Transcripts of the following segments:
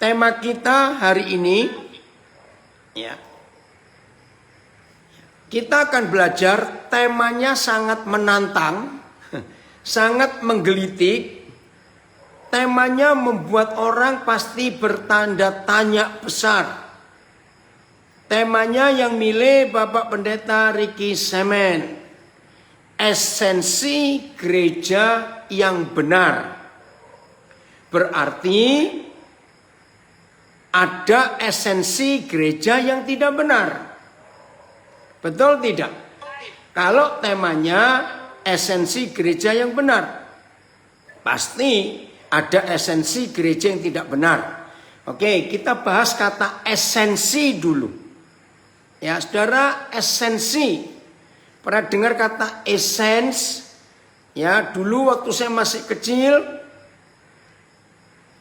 tema kita hari ini, ya, kita akan belajar. Temanya sangat menantang, sangat menggelitik. Temanya membuat orang pasti bertanda tanya besar. Temanya yang milih Bapak Pendeta Ricky Semen. Esensi gereja yang benar. Berarti ada esensi gereja yang tidak benar. Betul tidak? Kalau temanya esensi gereja yang benar, pasti ada esensi gereja yang tidak benar. Oke, kita bahas kata esensi dulu. Ya, saudara, esensi. Pernah dengar kata essence? Ya, dulu waktu saya masih kecil,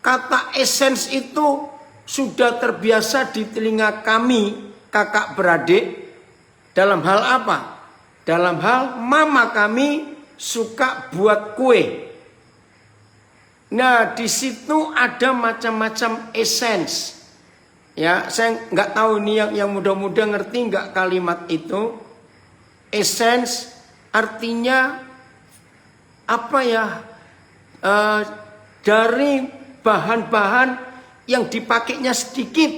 kata essence itu sudah terbiasa di telinga kami, kakak beradik. Dalam hal apa? Dalam hal mama kami suka buat kue. Nah, di situ ada macam-macam essence. Ya, saya nggak tahu ini yang muda-muda ngerti nggak kalimat itu. Essence artinya apa ya? Dari bahan-bahan yang dipakainya sedikit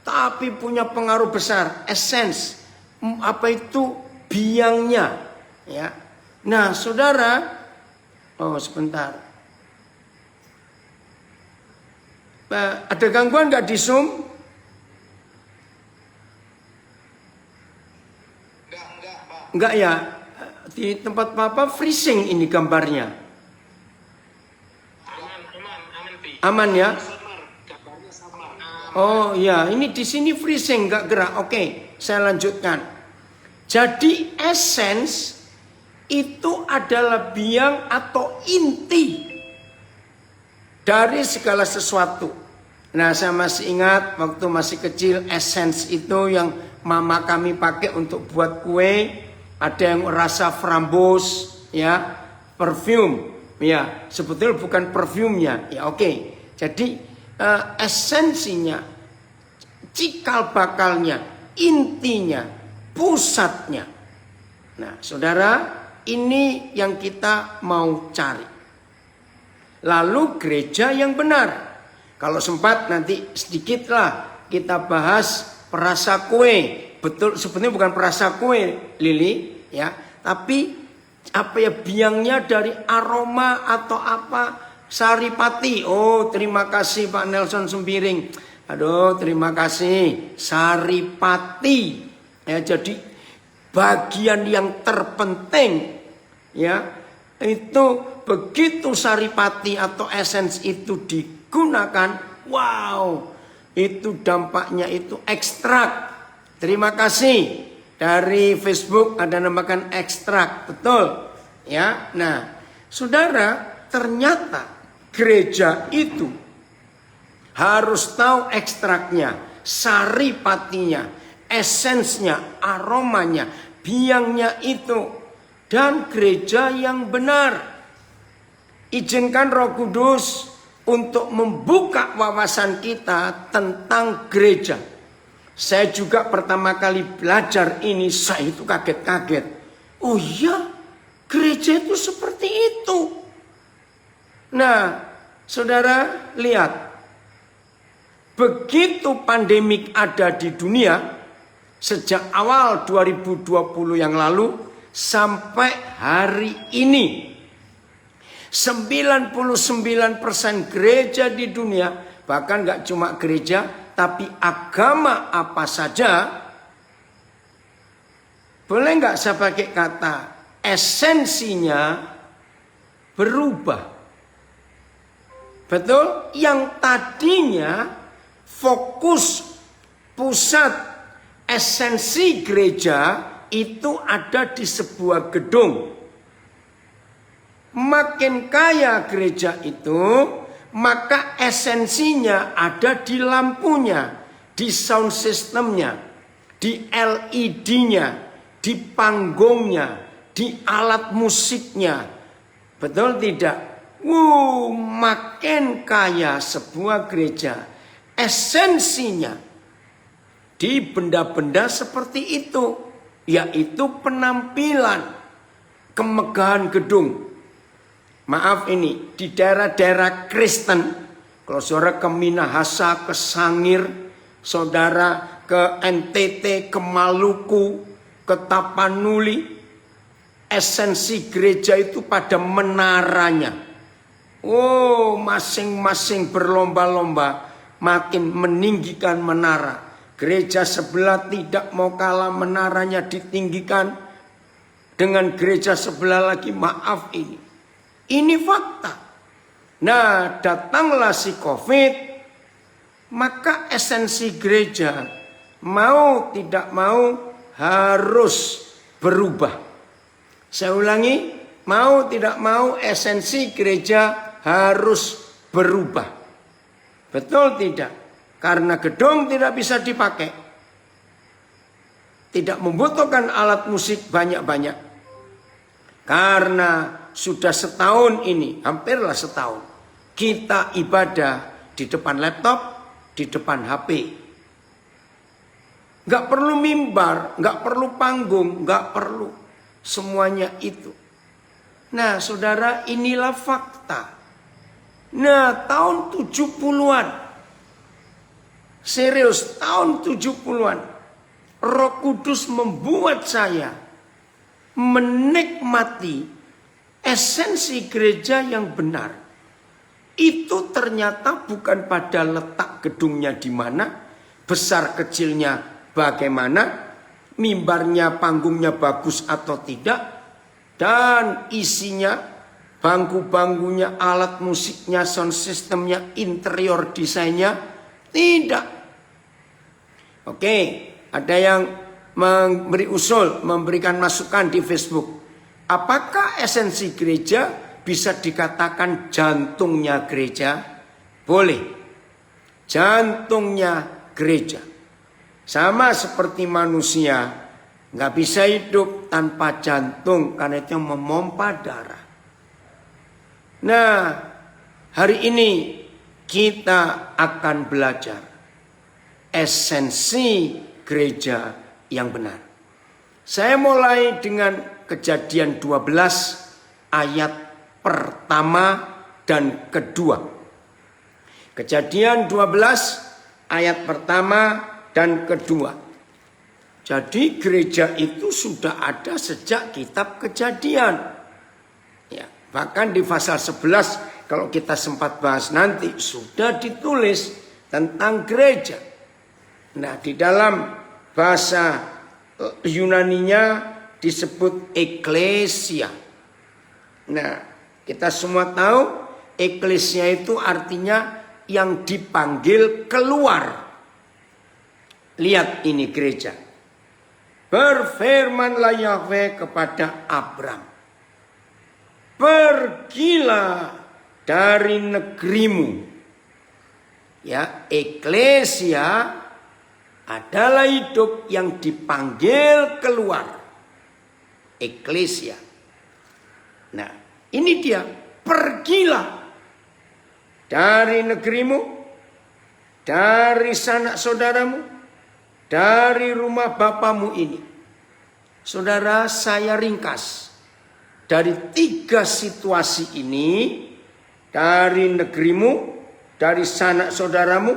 tapi punya pengaruh besar. Essence, apa itu? Biangnya, ya. Nah, saudara, sebentar. Ada gangguan nggak di Zoom? Enggak ya. Di tempat Papa freezing ini gambarnya. Aman ya? Oh ya, ini di sini freezing, nggak gerak. Oke, saya lanjutkan. Jadi essence itu adalah biang atau inti dari segala sesuatu. Nah, saya masih ingat waktu masih kecil, essence itu yang mama kami pakai untuk buat kue. Ada yang rasa frambos, ya, perfume, ya, sebetulnya bukan perfumnya, ya, oke. Jadi esensinya, cikal bakalnya, intinya, pusatnya. Nah, saudara, ini yang kita mau cari. Lalu gereja yang benar. Kalau sempat nanti sedikitlah kita bahas perasa kue. Betul, sebenarnya bukan perasa kue, Lili, ya, tapi apa ya, biangnya dari aroma atau apa, saripati. Oh, terima kasih Pak Nelson Sembiring. Aduh, terima kasih. Saripati. Ya, jadi bagian yang terpenting, ya, itu begitu saripati atau essence itu digunakan, wow, itu dampaknya itu ekstrak. Terima kasih dari Facebook ada namakan ekstrak, betul, ya. Nah, saudara, ternyata gereja itu harus tahu ekstraknya, saripatinya, esensnya, aromanya, biangnya itu, dan gereja yang benar. Izinkan Roh Kudus untuk membuka wawasan kita tentang gereja. Saya juga pertama kali belajar ini, saya itu kaget-kaget. Oh iya, gereja itu seperti itu. Nah, saudara lihat. Begitu pandemik ada di dunia, sejak awal 2020 yang lalu, sampai hari ini. 99% gereja di dunia, bahkan gak cuma gereja, tapi agama apa saja, boleh nggak saya pakai kata esensinya berubah. Betul? Yang tadinya fokus pusat esensi gereja itu ada di sebuah gedung. Makin kaya gereja itu, maka esensinya ada di lampunya, di sound systemnya, di LED-nya, di panggungnya, di alat musiknya. Betul tidak? Makin kaya sebuah gereja, esensinya di benda-benda seperti itu, yaitu penampilan, kemegahan gedung. Maaf ini, di daerah-daerah Kristen, kalau saudara ke Minahasa, ke Sangir, saudara ke NTT, ke Maluku, ke Tapanuli, esensi gereja itu pada menaranya. Oh, masing-masing berlomba-lomba makin meninggikan menara. Gereja sebelah tidak mau kalah, menaranya ditinggikan. Dengan gereja sebelah lagi, maaf ini. Ini fakta. Nah, datanglah si COVID, maka esensi gereja mau tidak mau harus berubah. Saya ulangi, mau tidak mau esensi gereja harus berubah. Betul tidak? Karena gedung tidak bisa dipakai. Tidak membutuhkan alat musik banyak-banyak. Karena sudah setahun ini, hampirlah setahun, kita ibadah di depan laptop, di depan HP. Gak perlu mimbar, gak perlu panggung, gak perlu. Semuanya itu. Nah, saudara, inilah fakta. Nah, tahun 70-an. Serius, tahun 70-an. Roh Kudus membuat saya menikmati esensi gereja yang benar. Itu ternyata bukan pada letak gedungnya di mana, besar kecilnya bagaimana, mimbarnya, panggungnya bagus atau tidak, dan isinya, bangku-bangkunya, alat musiknya, sound systemnya, interior desainnya, tidak. Oke, ada yang memberi usul, memberikan masukan di Facebook. Apakah esensi gereja bisa dikatakan jantungnya gereja? Boleh. Jantungnya gereja. Sama seperti manusia, nggak bisa hidup tanpa jantung karena itu memompa darah. Nah, hari ini kita akan belajar esensi gereja yang benar. Saya mulai dengan Kejadian 12 ayat pertama dan kedua. Kejadian 12 ayat pertama dan kedua. Jadi gereja itu sudah ada sejak kitab Kejadian. Ya, bahkan di pasal 11 kalau kita sempat bahas nanti sudah ditulis tentang gereja. Nah, di dalam bahasa Yunaninya disebut eklesia. Nah, kita semua tahu eklesia itu artinya yang dipanggil keluar. Lihat ini gereja. Berfirmanlah Yahweh kepada Abram, pergilah dari negerimu. Ya, eklesia adalah hidup yang dipanggil keluar. Eklesia. Nah, ini dia, pergilah dari negerimu, dari sanak saudaramu, dari rumah bapamu ini. Saudara, saya ringkas dari 3 situasi ini, dari negerimu, dari sanak saudaramu,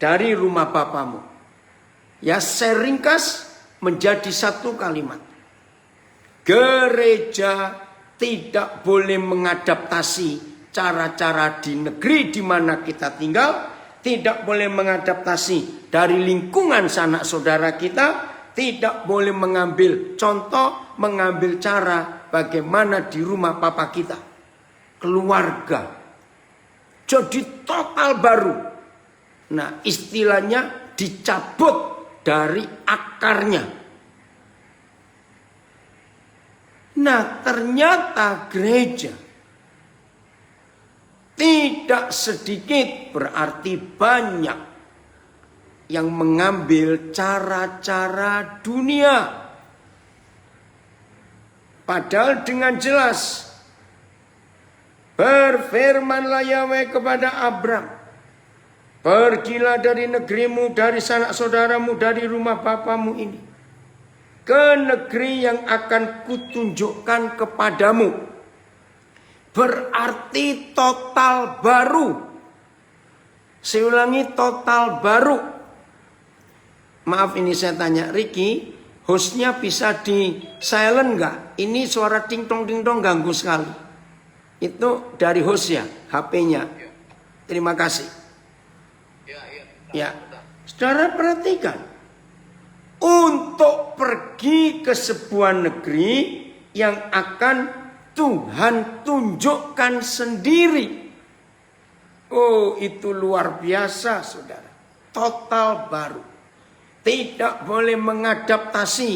dari rumah bapamu. Ya, saya ringkas menjadi 1 kalimat. Gereja tidak boleh mengadaptasi cara-cara di negeri di mana kita tinggal, tidak boleh mengadaptasi dari lingkungan sanak saudara kita, tidak boleh mengambil contoh, mengambil cara bagaimana di rumah papa kita, keluarga. Jadi total baru. Nah, istilahnya dicabut dari akarnya. Nah, ternyata gereja tidak sedikit, berarti banyak yang mengambil cara-cara dunia. Padahal dengan jelas berfirmanlah Yahweh kepada Abram, Pergilah dari negerimu, dari sanak saudaramu, dari rumah bapamu ini, ke negeri yang akan kutunjukkan kepadamu. Berarti total baru. Saya ulangi, total baru. Maaf, ini saya tanya Ricky, hostnya bisa di silent nggak? Ini suara ting tong ganggu sekali. Itu dari host ya, HP-nya. Terima kasih. Ya, saudara perhatikan. Untuk pergi ke sebuah negeri yang akan Tuhan tunjukkan sendiri. Oh, itu luar biasa, saudara. Total baru. Tidak boleh mengadaptasi.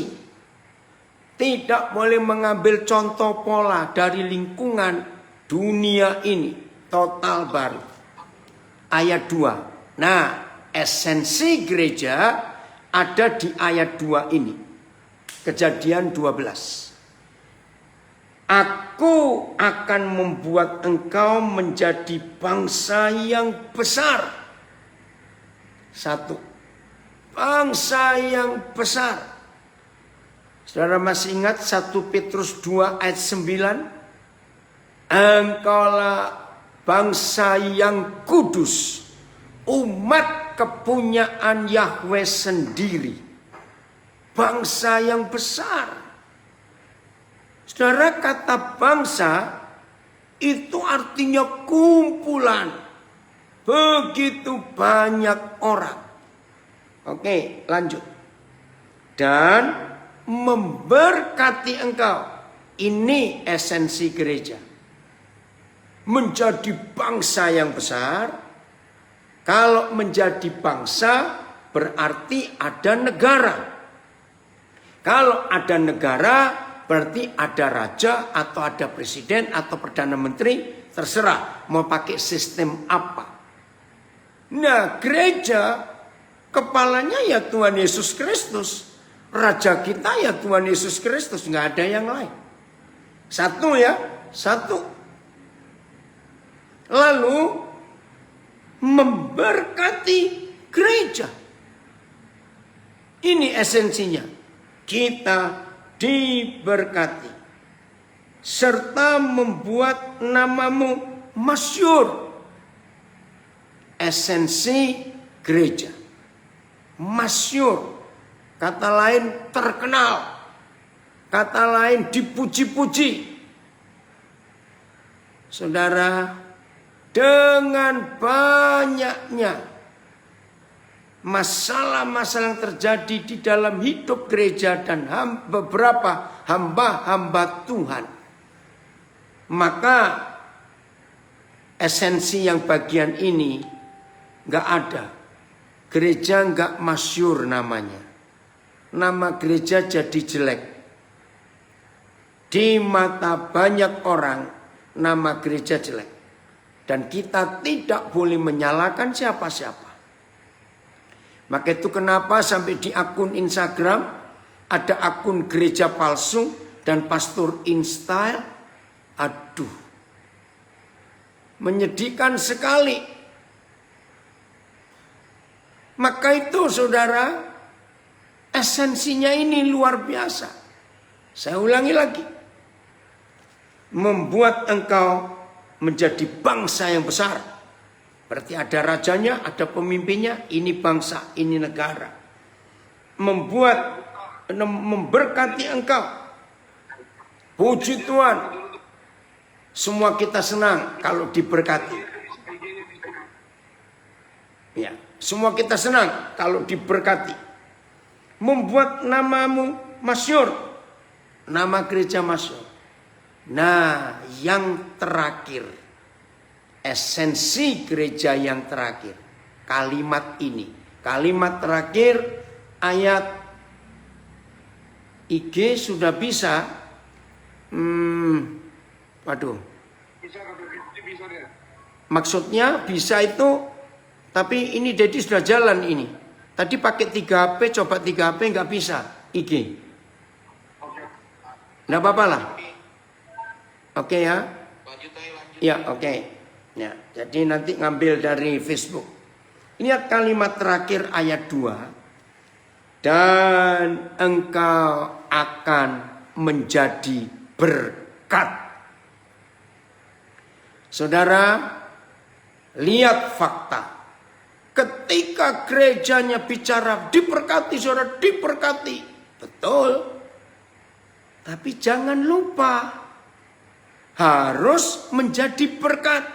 Tidak boleh mengambil contoh pola dari lingkungan dunia ini. Total baru. Ayat 2. Nah, esensi gereja ada di ayat 2 ini. Kejadian 12. Aku akan membuat engkau menjadi bangsa yang besar. 1. Bangsa yang besar. Saudara masih ingat 1 Petrus 2 ayat 9? Engkaulah bangsa yang kudus, umat kepunyaan Yahweh sendiri. Bangsa yang besar. Saudara, kata bangsa itu artinya kumpulan. Begitu banyak orang. Oke, lanjut. Dan memberkati engkau. Ini esensi gereja. Menjadi bangsa yang besar. Kalau menjadi bangsa berarti ada negara. Kalau ada negara berarti ada raja atau ada presiden atau perdana menteri. Terserah mau pakai sistem apa. Nah, gereja kepalanya ya Tuhan Yesus Kristus. Raja kita ya Tuhan Yesus Kristus. Nggak ada yang lain. Satu ya. Satu. Lalu memberkati gereja. Ini esensinya. Kita diberkati. Serta membuat namamu masyhur. Esensi gereja. Masyhur, kata lain terkenal, kata lain dipuji-puji. Saudara, dengan banyaknya masalah-masalah yang terjadi di dalam hidup gereja dan beberapa hamba-hamba Tuhan, maka esensi yang bagian ini nggak ada. Gereja nggak masyhur namanya. Nama gereja jadi jelek. Di mata banyak orang, nama gereja jelek. Dan kita tidak boleh menyalahkan siapa-siapa. Maka itu kenapa sampai di akun Instagram ada akun gereja palsu dan pastor InStyle. Aduh. Menyedihkan sekali. Maka itu saudara, esensinya ini luar biasa. Saya ulangi lagi. Membuat engkau menjadi bangsa yang besar. Berarti ada rajanya, ada pemimpinnya, ini bangsa, ini negara. Memberkati engkau. Puji Tuhan. Semua kita senang kalau diberkati. Ya. Semua kita senang kalau diberkati. Membuat namamu masyhur. Nama gereja masyhur. Nah, yang terakhir. Esensi gereja yang terakhir. Kalimat ini. Kalimat terakhir ayat IG sudah bisa. Waduh. Maksudnya bisa itu. Tapi ini Dedi sudah jalan ini. Tadi pakai 3 HP, coba 3 HP nggak bisa. IG. Nggak apa-apa lah. Oke ya. Ya oke. Ya, jadi nanti ngambil dari Facebook. Lihat kalimat terakhir ayat 2. Dan engkau akan menjadi berkat. Saudara, lihat fakta. Ketika gerejanya bicara diberkati, saudara, diberkati. Betul. Tapi jangan lupa, harus menjadi berkat.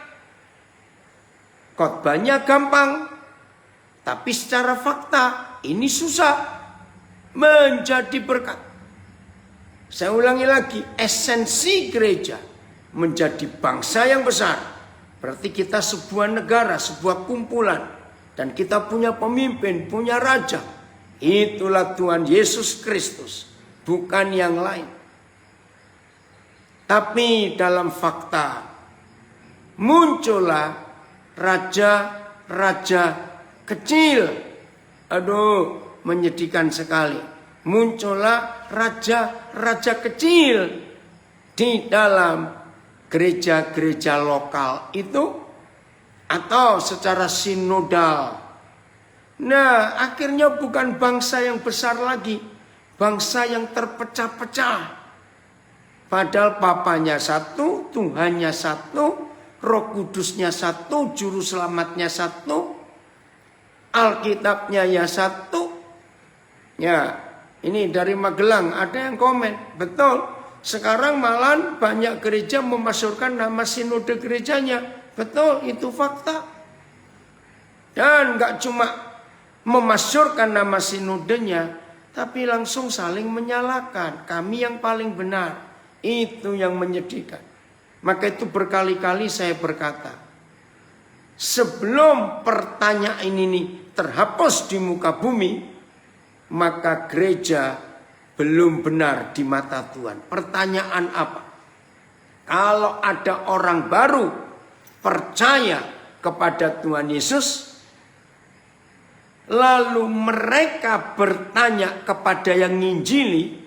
Khotbahnya gampang, tapi secara fakta ini susah. Menjadi berkat. Saya ulangi lagi, esensi gereja menjadi bangsa yang besar. Berarti kita sebuah negara, sebuah kumpulan. Dan kita punya pemimpin, punya raja. Itulah Tuhan Yesus Kristus, bukan yang lain. Tapi dalam fakta, muncullah raja-raja kecil. Aduh, menyedihkan sekali. Muncullah raja-raja kecil di dalam gereja-gereja lokal itu, atau secara sinodal. Nah, akhirnya bukan bangsa yang besar lagi, bangsa yang terpecah-pecah. Padahal papanya satu, Tuhannya satu, Roh Kudusnya satu, Juru Selamatnya satu, Alkitabnya ya satu. Ya, ini dari Magelang ada yang komen, betul. Sekarang malah banyak gereja memasyhurkan nama sinode gerejanya. Betul, itu fakta. Dan gak cuma memasyhurkan nama sinodenya, tapi langsung saling menyalahkan. Kami yang paling benar. Itu yang menyedihkan. Maka itu berkali-kali saya berkata, sebelum pertanyaan ini terhapus di muka bumi, maka gereja belum benar di mata Tuhan. Pertanyaan apa? Kalau ada orang baru percaya kepada Tuhan Yesus, lalu mereka bertanya kepada yang nginjili,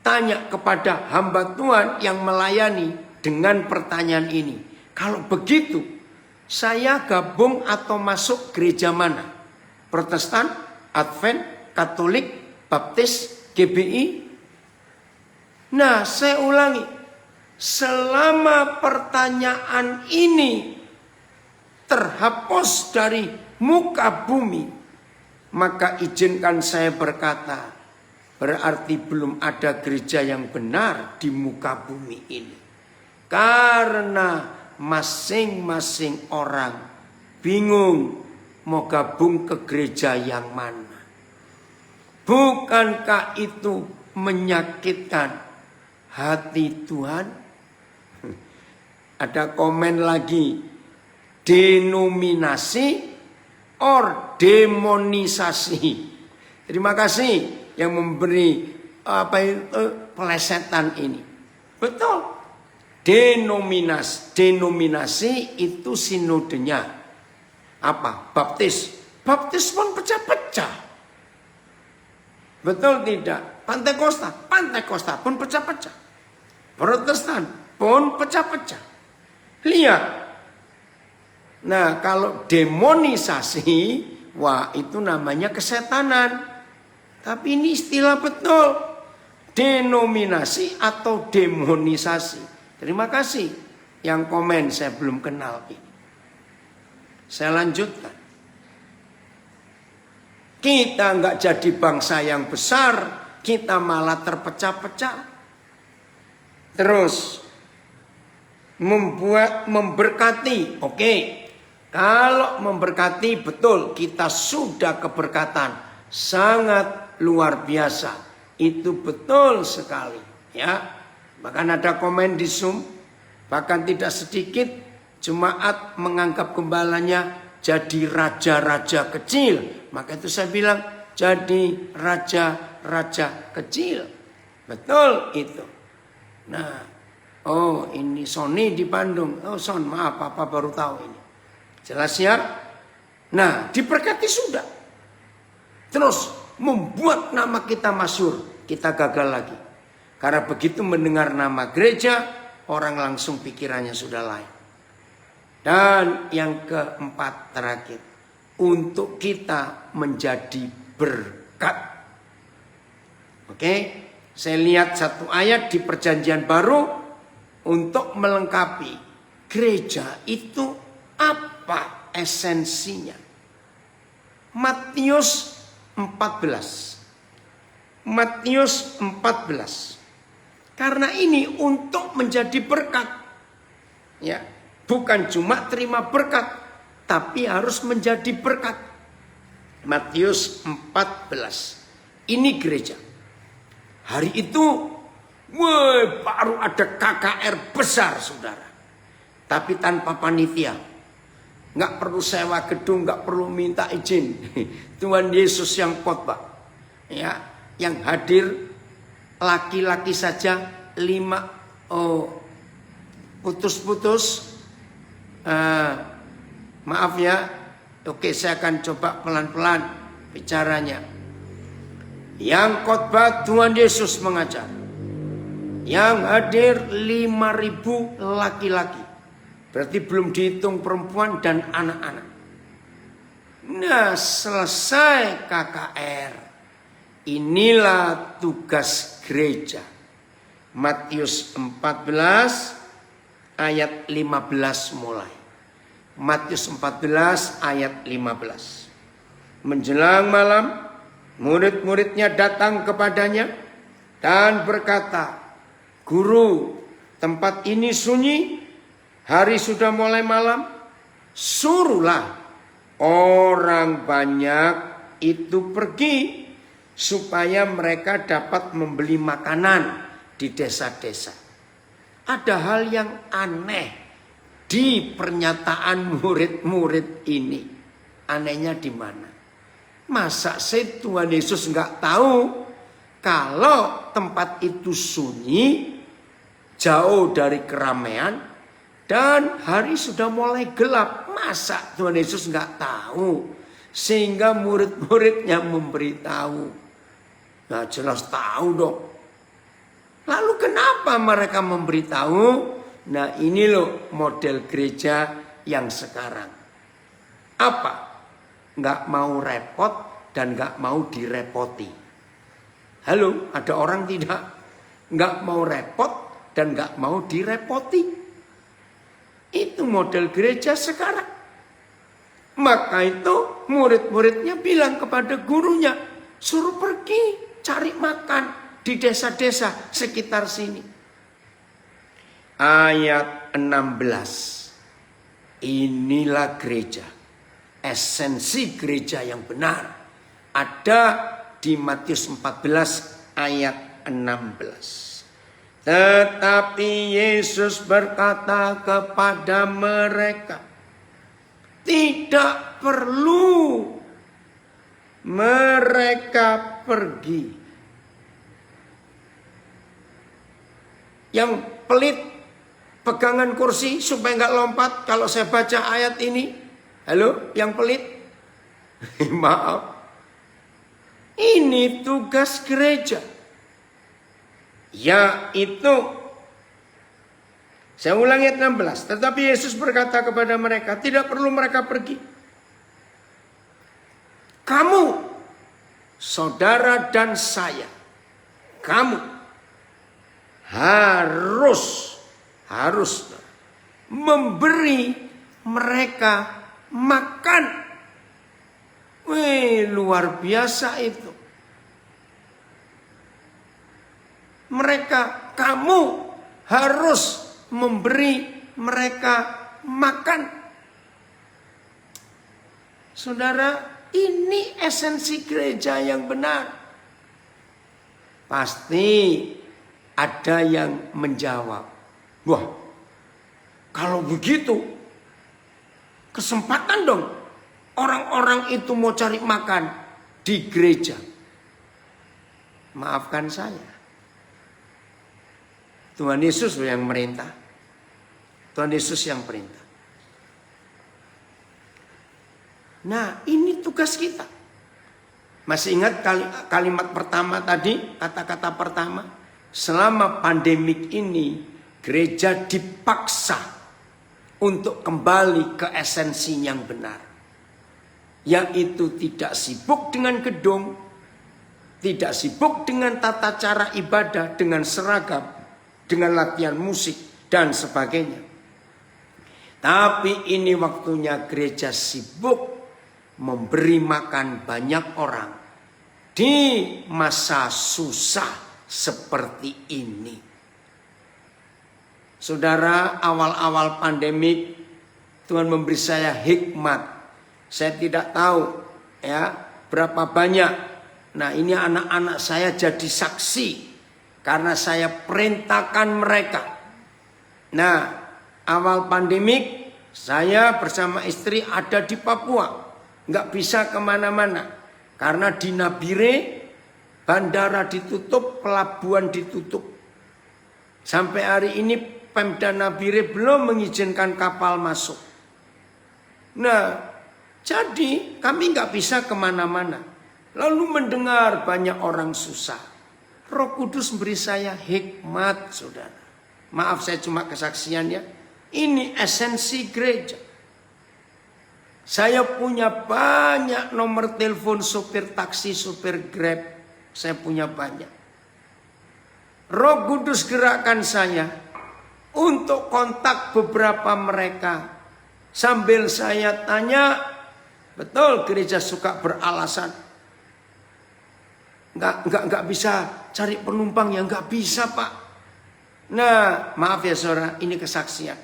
tanya kepada hamba Tuhan yang melayani dengan pertanyaan ini. Kalau begitu, saya gabung atau masuk gereja mana? Protestan, Advent, Katolik, Baptis, GBI? Nah, saya ulangi. Selama pertanyaan ini terhapus dari muka bumi, maka izinkan saya berkata, berarti belum ada gereja yang benar di muka bumi ini. Karena masing-masing orang bingung mau gabung ke gereja yang mana. Bukankah itu menyakitkan hati Tuhan? Ada komen lagi, denominasi or demonisasi. Terima kasih yang memberi pelesetan ini. Betul. Denominasi itu sinodenya apa? Baptis. Baptis pun pecah-pecah. Betul tidak? Pantekosta pun pecah-pecah. Protestan pun pecah-pecah. Lihat. Nah, kalau demonisasi, wah itu namanya kesetanan. Tapi ini istilah betul. Denominasi atau demonisasi. Terima kasih yang komen, saya belum kenal ini. Saya lanjutkan. Kita nggak jadi bangsa yang besar, kita malah terpecah-pecah. Terus memberkati. Oke. Kalau memberkati betul, kita sudah keberkatan sangat luar biasa. Itu betul sekali, ya. Bahkan ada komen di Zoom, bahkan tidak sedikit jemaat menganggap gembalanya jadi raja-raja kecil. Maka itu saya bilang jadi raja-raja kecil. Betul itu. Nah, oh ini Sony di Bandung. Oh Son, maaf Papa baru tahu ini. Jelas ya? Nah, diberkati sudah. Terus membuat nama kita masyhur, kita gagal lagi. Karena begitu mendengar nama gereja, orang langsung pikirannya sudah lain. Dan yang keempat terakhir, untuk kita menjadi berkat. Oke, saya lihat satu ayat di Perjanjian Baru untuk melengkapi gereja itu apa esensinya. Matius 14. Matius 14. Karena ini untuk menjadi berkat. Ya, bukan cuma terima berkat, tapi harus menjadi berkat. Matius 14. Ini gereja. Hari itu, baru ada KKR besar, saudara. Tapi tanpa panitia. Nggak perlu sewa gedung, nggak perlu minta izin. Tuhan Yesus yang khotbah. Ya, yang hadir laki-laki saja 5. Putus-putus. Maaf ya. Oke, saya akan coba pelan-pelan bicaranya. Yang khotbah Tuhan Yesus mengajar. Yang hadir 5.000 laki-laki. Berarti belum dihitung perempuan dan anak-anak. Nah, selesai KKR. Inilah tugas gereja. Matius 14 ayat 15 mulai. Matius 14 ayat 15. Menjelang malam, murid-muridnya datang kepadanya dan berkata, "Guru, tempat ini sunyi, hari sudah mulai malam. Suruhlah orang banyak itu pergi supaya mereka dapat membeli makanan di desa-desa." Ada hal yang aneh di pernyataan murid-murid ini. Anehnya di mana? Masa sih Tuhan Yesus nggak tahu kalau tempat itu sunyi, jauh dari keramaian, dan hari sudah mulai gelap? Masa Tuhan Yesus nggak tahu? Sehingga murid-muridnya memberitahu. Nah, jelas tahu dong. Lalu kenapa mereka memberitahu? Nah, ini loh model gereja yang sekarang. Apa? Nggak mau repot dan nggak mau direpoti. Halo, ada orang tidak? Nggak mau repot dan nggak mau direpoti. Itu model gereja sekarang. Maka itu murid-muridnya bilang kepada gurunya, suruh pergi cari makan di desa-desa sekitar sini. Ayat 16. Inilah gereja. Esensi gereja yang benar ada di Matius 14 ayat 16. Tetapi Yesus berkata kepada mereka, tidak perlu mereka pergi. Yang pelit pegangan kursi supaya nggak lompat kalau saya baca ayat ini. Halo, yang pelit. Maaf. Ini tugas gereja. Yaitu, saya ulangi ayat 16. Tetapi Yesus berkata kepada mereka, tidak perlu mereka pergi. Kamu, saudara dan saya, kamu harus memberi mereka makan. Wih, luar biasa itu. Kamu harus memberi mereka makan. Saudara, ini esensi gereja yang benar. Pasti ada yang menjawab, wah, kalau begitu kesempatan dong orang-orang itu mau cari makan di gereja. Maafkan saya, Tuhan Yesus yang merintah. Tuhan Yesus yang perintah. Nah, ini tugas kita. Masih ingat kalimat pertama tadi, kata-kata pertama? Selama pandemik ini, gereja dipaksa untuk kembali ke esensi yang benar. yaitu tidak sibuk dengan gedung, tidak sibuk dengan tata cara ibadah, dengan seragam, dengan latihan musik, dan sebagainya. Tapi ini waktunya gereja sibuk memberi makan banyak orang di masa susah seperti ini. Saudara, awal-awal pandemik Tuhan memberi saya hikmat. Saya tidak tahu ya berapa banyak. Nah, ini anak-anak saya jadi saksi karena saya perintahkan mereka. Nah, awal pandemik saya bersama istri ada di Papua. Nggak bisa kemana-mana karena di Nabire bandara ditutup, pelabuhan ditutup. Sampai hari ini Pemda Nabire belum mengizinkan kapal masuk. Nah, jadi kami nggak bisa kemana-mana. Lalu mendengar banyak orang susah. Roh Kudus beri saya hikmat, saudara. Maaf saya cuma kesaksiannya. Ini esensi gereja. Saya punya banyak nomor telepon sopir taksi, sopir Grab. Saya punya banyak. Roh Kudus gerakkan saya untuk kontak beberapa mereka. Sambil saya tanya, betul gereja suka beralasan. Nggak bisa cari penumpang yang nggak bisa, Pak. Nah, maaf ya saudara, ini kesaksian.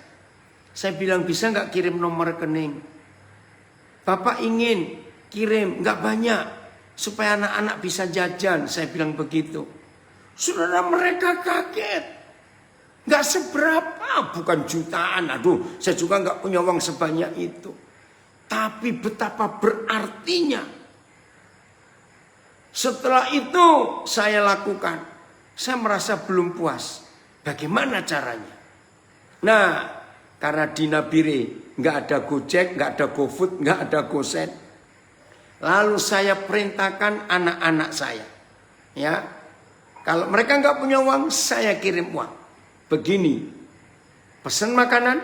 Saya bilang bisa nggak kirim nomor rekening? Bapak ingin kirim, nggak banyak, supaya anak-anak bisa jajan. Saya bilang begitu. Saudara, mereka kaget. Nggak seberapa, bukan jutaan. Aduh, saya juga nggak punya uang sebanyak itu. Tapi betapa berartinya. Setelah itu saya lakukan. Saya merasa belum puas. Bagaimana caranya? Nah, karena di Nabire nggak ada Gojek, nggak ada GoFood, nggak ada GoSend. Lalu saya perintahkan anak-anak saya, ya, kalau mereka nggak punya uang, saya kirim uang. Begini, pesan makanan,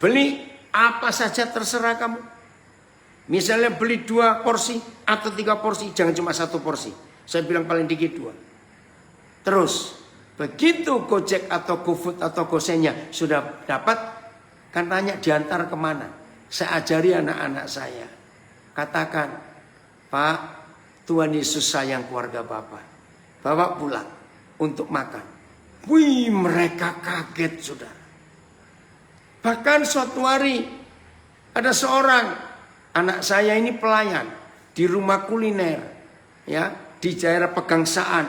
beli apa saja terserah kamu. Misalnya beli 2 porsi atau 3 porsi, jangan cuma 1 porsi. Saya bilang paling dikit 2. Terus begitu Gojek atau GoFood atau GoSendnya sudah dapat, kan tanya diantar kemana. Saya ajari anak-anak saya. Katakan, Pak, Tuhan Yesus sayang keluarga Bapak. Bapak pulang untuk makan. Wih, mereka kaget, saudara. Bahkan suatu hari ada seorang anak saya ini pelayan di rumah kuliner, ya, di daerah Pegangsaan,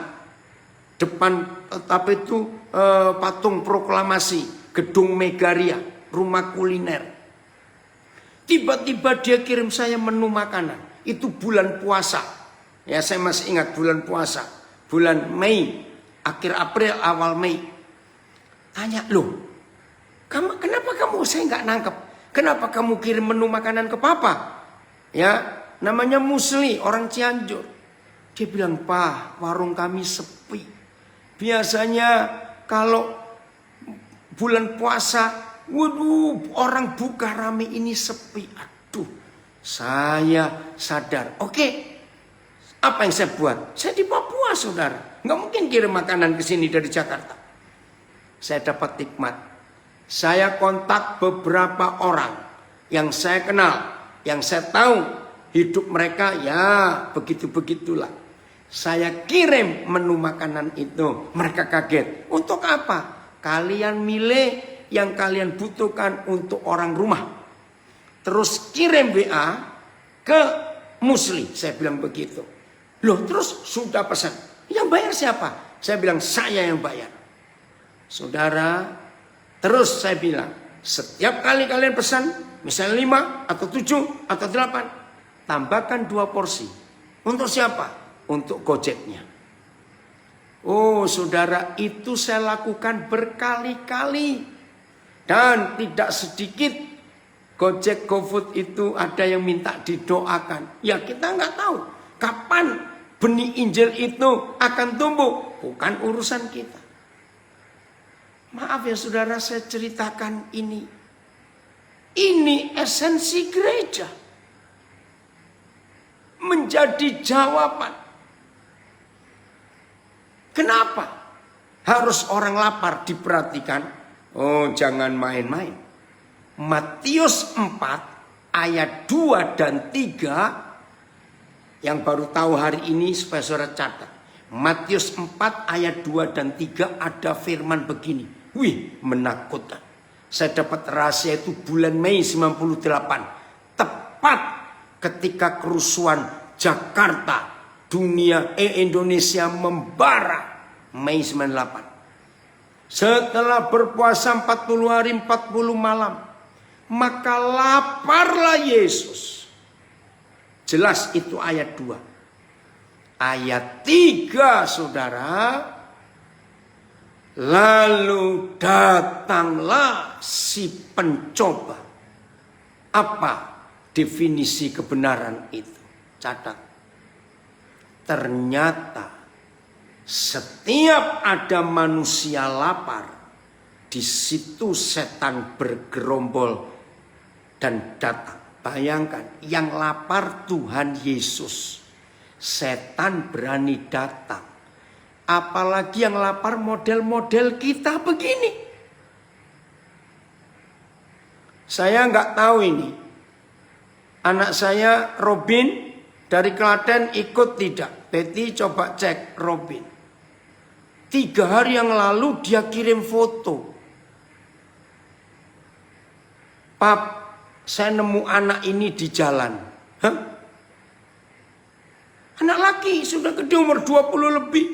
depan tapi itu patung proklamasi, gedung Megaria, rumah kuliner. Tiba-tiba dia kirim saya menu makanan. Itu bulan puasa, ya saya masih ingat bulan puasa, bulan Mei, akhir April, awal Mei. Tanya, loh, kenapa kamu, saya nggak nangkep. Kenapa kamu kirim menu makanan ke Papa? Ya, namanya Musli, orang Cianjur. Dia bilang, Pak, warung kami sepi. Biasanya kalau bulan puasa, waduh, orang buka rame, ini sepi. Aduh, saya sadar. Oke, apa yang saya buat? Saya di Papua, saudara. Nggak mungkin kirim makanan ke sini dari Jakarta. Saya dapat hikmat. Saya kontak beberapa orang yang saya kenal, yang saya tahu hidup mereka ya begitu-begitulah. Saya kirim menu makanan itu. Mereka kaget. Untuk apa? Kalian milih yang kalian butuhkan untuk orang rumah. Terus kirim WA ke Musli. Saya bilang begitu. Loh, terus sudah pesan. Yang bayar siapa? Saya bilang saya yang bayar. Saudara, terus saya bilang, setiap kali kalian pesan, misalnya 5 atau 7 atau 8, tambahkan 2 porsi. Untuk siapa? Untuk Gojeknya. Oh saudara, itu saya lakukan berkali-kali. Dan tidak sedikit Gojek, GoFood itu ada yang minta didoakan. Ya kita nggak tahu kapan benih Injil itu akan tumbuh. Bukan urusan kita. Maaf ya saudara, saya ceritakan ini. Ini esensi gereja. menjadi jawaban. Kenapa harus orang lapar diperhatikan? Oh, jangan main-main. Matius 4 ayat 2 dan 3 yang baru tahu hari ini supaya saudara catat. Matius 4 ayat 2 dan 3 ada firman begini. Wih, menakutkan. Saya dapat rahasia itu bulan Mei 98. Tepat ketika kerusuhan Jakarta, Indonesia membara Mei 98. Setelah berpuasa 40 hari 40 malam, maka laparlah Yesus. Jelas itu ayat 2. Ayat 3 saudara. Lalu datanglah si pencoba. Apa definisi kebenaran itu? Catat. Ternyata setiap ada manusia lapar, di situ setan bergerombol dan datang. Bayangkan, yang lapar Tuhan Yesus, setan berani datang. Apalagi yang lapar model-model kita begini. Saya nggak tahu ini. Anak saya Robin dari Klaten ikut tidak? Betty coba cek Robin. 3 hari yang lalu dia kirim foto. Pap, saya nemu anak ini di jalan. Hah? Anak laki sudah gede umur 20 lebih.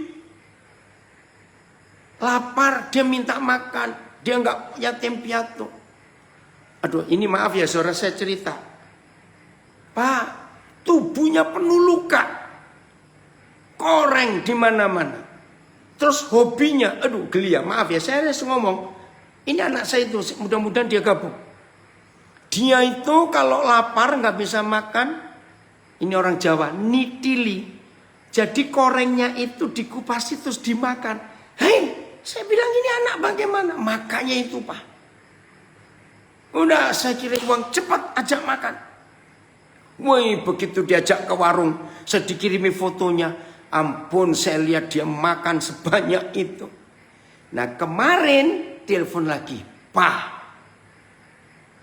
Lapar, dia minta makan. Dia nggak yatim piatu. Aduh, ini maaf ya saudara saya cerita. Pak, tubuhnya penuh luka. Koreng di mana-mana. Terus hobinya, aduh geli ya, maaf ya saya harus ngomong. Ini anak saya itu, mudah-mudahan dia gabung. Dia itu kalau lapar nggak bisa makan. Ini orang Jawa, nitili. Jadi korengnya itu dikupas terus dimakan. Hei, saya bilang ini anak bagaimana? Makanya itu Pak. Udah saya kirim uang, cepat ajak makan. Woi, begitu diajak ke warung, saya dikirimi fotonya. Ampun, saya lihat dia makan sebanyak itu. Nah kemarin telepon lagi, Pak,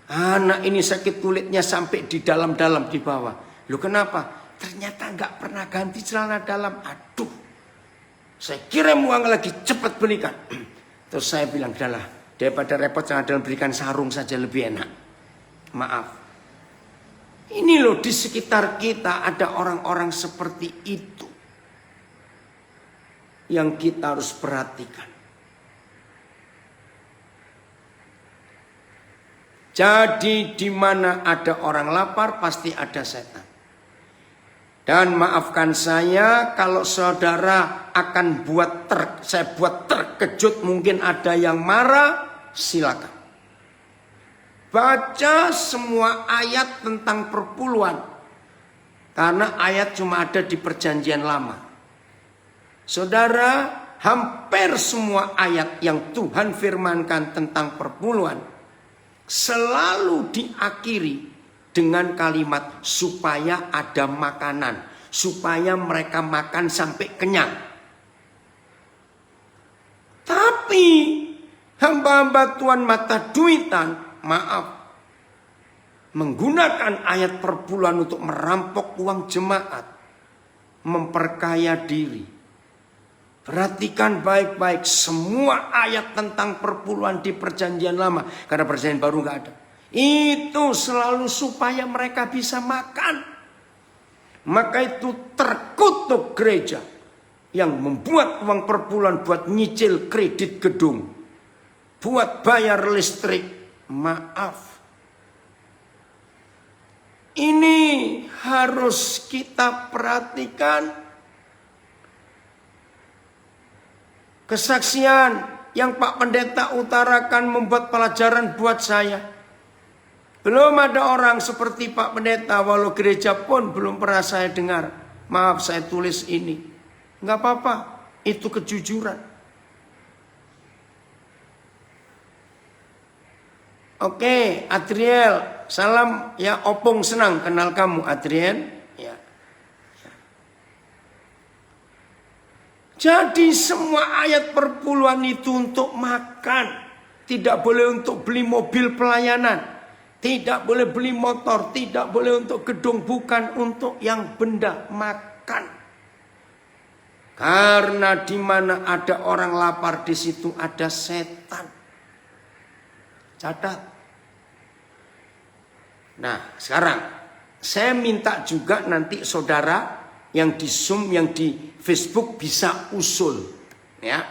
anak ini sakit kulitnya sampai di dalam-dalam di bawah. Loh kenapa? Ternyata nggak pernah ganti celana dalam. Aduh, saya kirim uang lagi, cepat belikan. Terus saya bilang, udahlah, daripada repot celana dalam berikan sarung saja lebih enak. Maaf. Ini loh di sekitar kita ada orang-orang seperti itu. Yang kita harus perhatikan. Jadi di mana ada orang lapar pasti ada setan. Dan maafkan saya kalau saudara akan saya buat terkejut, mungkin ada yang marah, silakan. Baca semua ayat tentang perpuluhan. Karena ayat cuma ada di Perjanjian Lama. Saudara, hampir semua ayat yang Tuhan firmankan tentang perpuluhan selalu diakhiri dengan kalimat supaya ada makanan, supaya mereka makan sampai kenyang. Tapi hamba-hamba Tuhan mata duitan, maaf, menggunakan ayat perpuluhan untuk merampok uang jemaat, memperkaya diri. Perhatikan baik-baik semua ayat tentang perpuluhan di Perjanjian Lama. Karena Perjanjian Baru nggak ada. Itu selalu supaya mereka bisa makan. Maka itu terkutuk gereja yang membuat uang perpuluhan buat nyicil kredit gedung, buat bayar listrik. Maaf. Ini harus kita perhatikan. Kesaksian yang Pak Pendeta utarakan membuat pelajaran buat saya. Belum ada orang seperti Pak Pendeta, walau gereja pun belum pernah saya dengar. Maaf saya tulis ini. Enggak apa-apa, itu kejujuran. Oke, Adriel, salam ya, Opung senang kenal kamu Adriel. Ya. Jadi semua ayat perpuluhan itu untuk makan. Tidak boleh untuk beli mobil pelayanan. Tidak boleh beli motor. Tidak boleh untuk gedung. Bukan untuk yang benda makan. Karena di mana ada orang lapar, di situ ada setan. Catat. Nah, sekarang saya minta juga nanti saudara yang di Zoom, yang di Facebook bisa usul. Ya,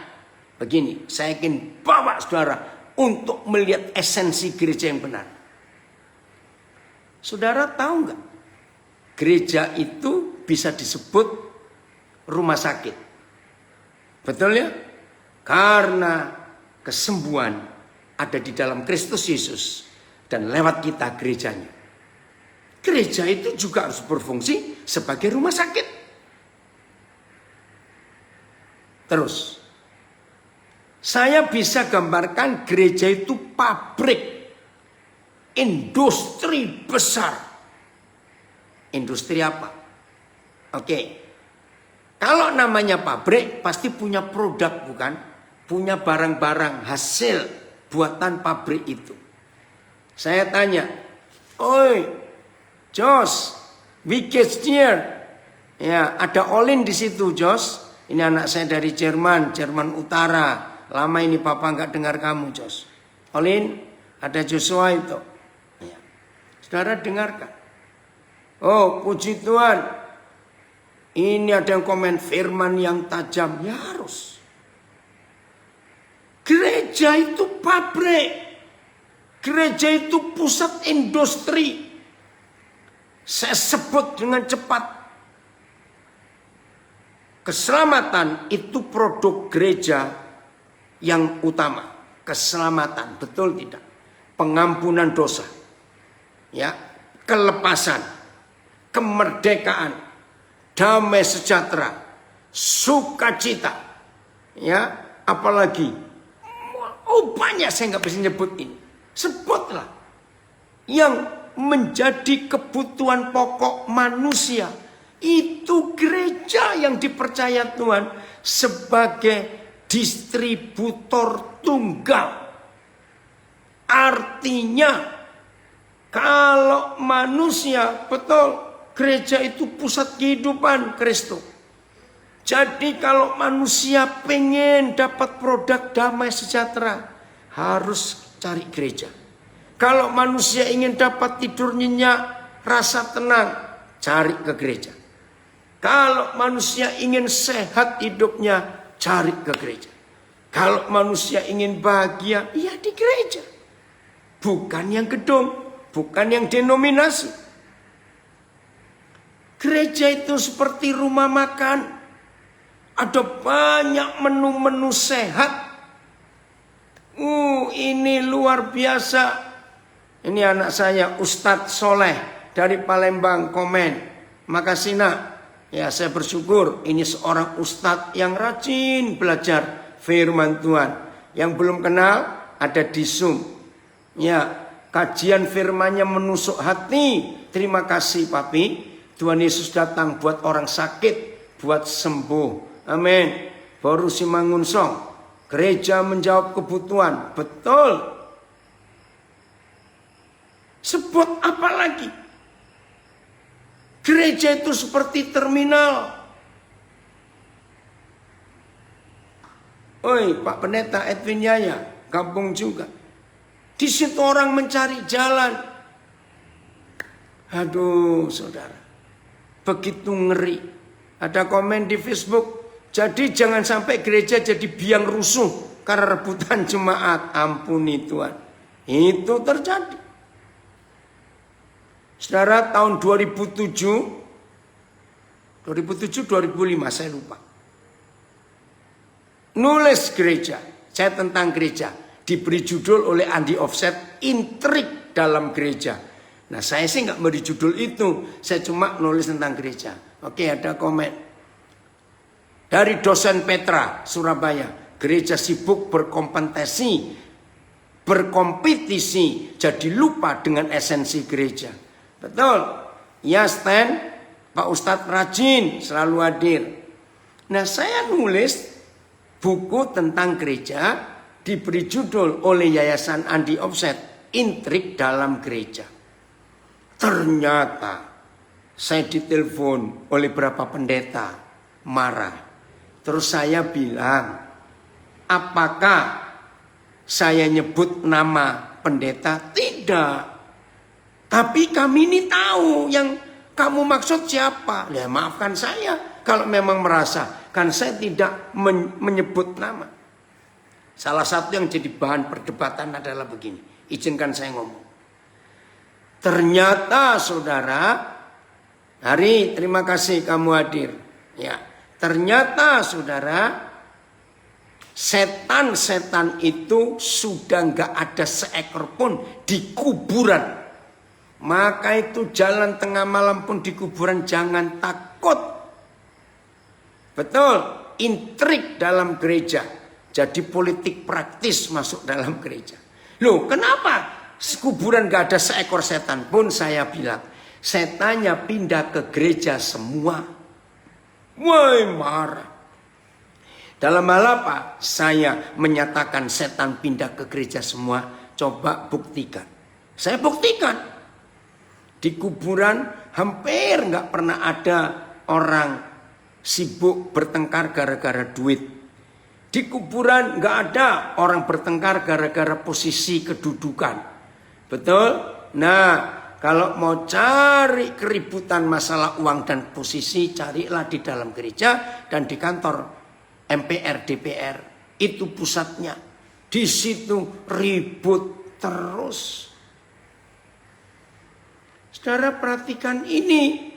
begini, saya ingin bawa saudara untuk melihat esensi gereja yang benar. Saudara tahu nggak? Gereja itu bisa disebut rumah sakit. Betul ya? Karena kesembuhan ada di dalam Kristus Yesus. Dan lewat kita gerejanya. Gereja itu juga harus berfungsi sebagai rumah sakit. Terus, saya bisa gambarkan gereja itu pabrik, industri besar. Industri apa? Oke, kalau namanya pabrik pasti punya produk, bukan? Punya barang-barang hasil buatan pabrik itu. Saya tanya, oi, Jos, wie geht's dir? Ya, ada Olin di situ, Jos. Ini anak saya dari Jerman, Jerman Utara. Lama ini Papa nggak dengar kamu, Jos. Olin, ada Joshua itu. Ya. Saudara dengarkan. Oh, puji Tuhan. Ini ada yang komen firman yang tajam. Ya harus. Gereja itu pabrik. Gereja itu pusat industri. Saya sebut dengan cepat. Keselamatan itu produk gereja yang utama. Keselamatan, betul tidak? Pengampunan dosa. Ya, kelepasan, kemerdekaan, damai sejahtera, sukacita. Ya, apalagi banyak saya nggak bisa nyebut ini. Sebutlah yang menjadi kebutuhan pokok manusia. Itu gereja yang dipercaya Tuhan sebagai distributor tunggal. Artinya kalau manusia, betul, gereja itu pusat kehidupan Kristus. Jadi kalau manusia pengen dapat produk damai sejahtera, harus cari gereja. Kalau manusia ingin dapat tidur nyenyak, rasa tenang, cari ke gereja. Kalau manusia ingin sehat hidupnya, cari ke gereja. Kalau manusia ingin bahagia, ya di gereja. Bukan yang gedung, bukan yang denominasi. Gereja itu seperti rumah makan. Ada banyak menu-menu sehat. Ini luar biasa. Ini anak saya Ustadz Soleh dari Palembang komen. Makasih nak. Ya saya bersyukur ini seorang Ustadz yang rajin belajar firman Tuhan. Yang belum kenal ada di Zoom. Ya kajian firmannya menusuk hati. Terima kasih Papi. Tuhan Yesus datang buat orang sakit. Buat sembuh. Amin. Baru si Mangunsong. Gereja menjawab kebutuhan. Betul. Sebut apa lagi? Gereja itu seperti terminal. Oi, Pak Pendeta Edwin Yaya, kampung juga. Di situ orang mencari jalan. Aduh, saudara. Begitu ngeri. Ada komen di Facebook. Jadi jangan sampai gereja jadi biang rusuh karena rebutan jemaat. Ampuni Tuhan. Itu terjadi. Saudara, tahun 2007, 2005 saya lupa. Nulis gereja, saya tentang gereja. Diberi judul oleh Andi Offset, Intrik dalam Gereja. Nah saya sih nggak beri judul itu, saya cuma nulis tentang gereja. Oke, ada komen. Dari dosen Petra, Surabaya. Gereja sibuk berkompetisi, jadi lupa dengan esensi gereja. Betul. Ya Stan, Pak Ustadz rajin selalu hadir. Nah, saya nulis buku tentang gereja, diberi judul oleh Yayasan Andi Offset, Intrik dalam Gereja. Ternyata saya ditelepon oleh beberapa pendeta, marah. Terus saya bilang, apakah saya nyebut nama pendeta? Tidak. Tapi kami ini tahu yang kamu maksud siapa. Ya, maafkan saya kalau memang merasa. Kan saya tidak menyebut nama. Salah satu yang jadi bahan perdebatan adalah begini. Izinkan saya ngomong. Ternyata saudara, Hari, terima kasih kamu hadir. Ya, ternyata saudara, setan-setan itu sudah nggak ada seekor pun di kuburan. Maka itu jalan tengah malam pun di kuburan jangan takut. Betul, intrik dalam gereja. Jadi politik praktis masuk dalam gereja. Loh, kenapa kuburan gak ada seekor setan pun? Saya bilang, setannya pindah ke gereja semua. Woi, marah. Dalam hal apa? Saya menyatakan setan pindah ke gereja semua. Coba buktikan. Saya buktikan. Di kuburan hampir gak pernah ada orang sibuk bertengkar gara-gara duit. Di kuburan gak ada orang bertengkar gara-gara posisi kedudukan. Betul? Nah, kalau mau cari keributan masalah uang dan posisi, carilah di dalam gereja dan di kantor MPR, DPR. Itu pusatnya. Di situ ribut terus. Saudara perhatikan ini.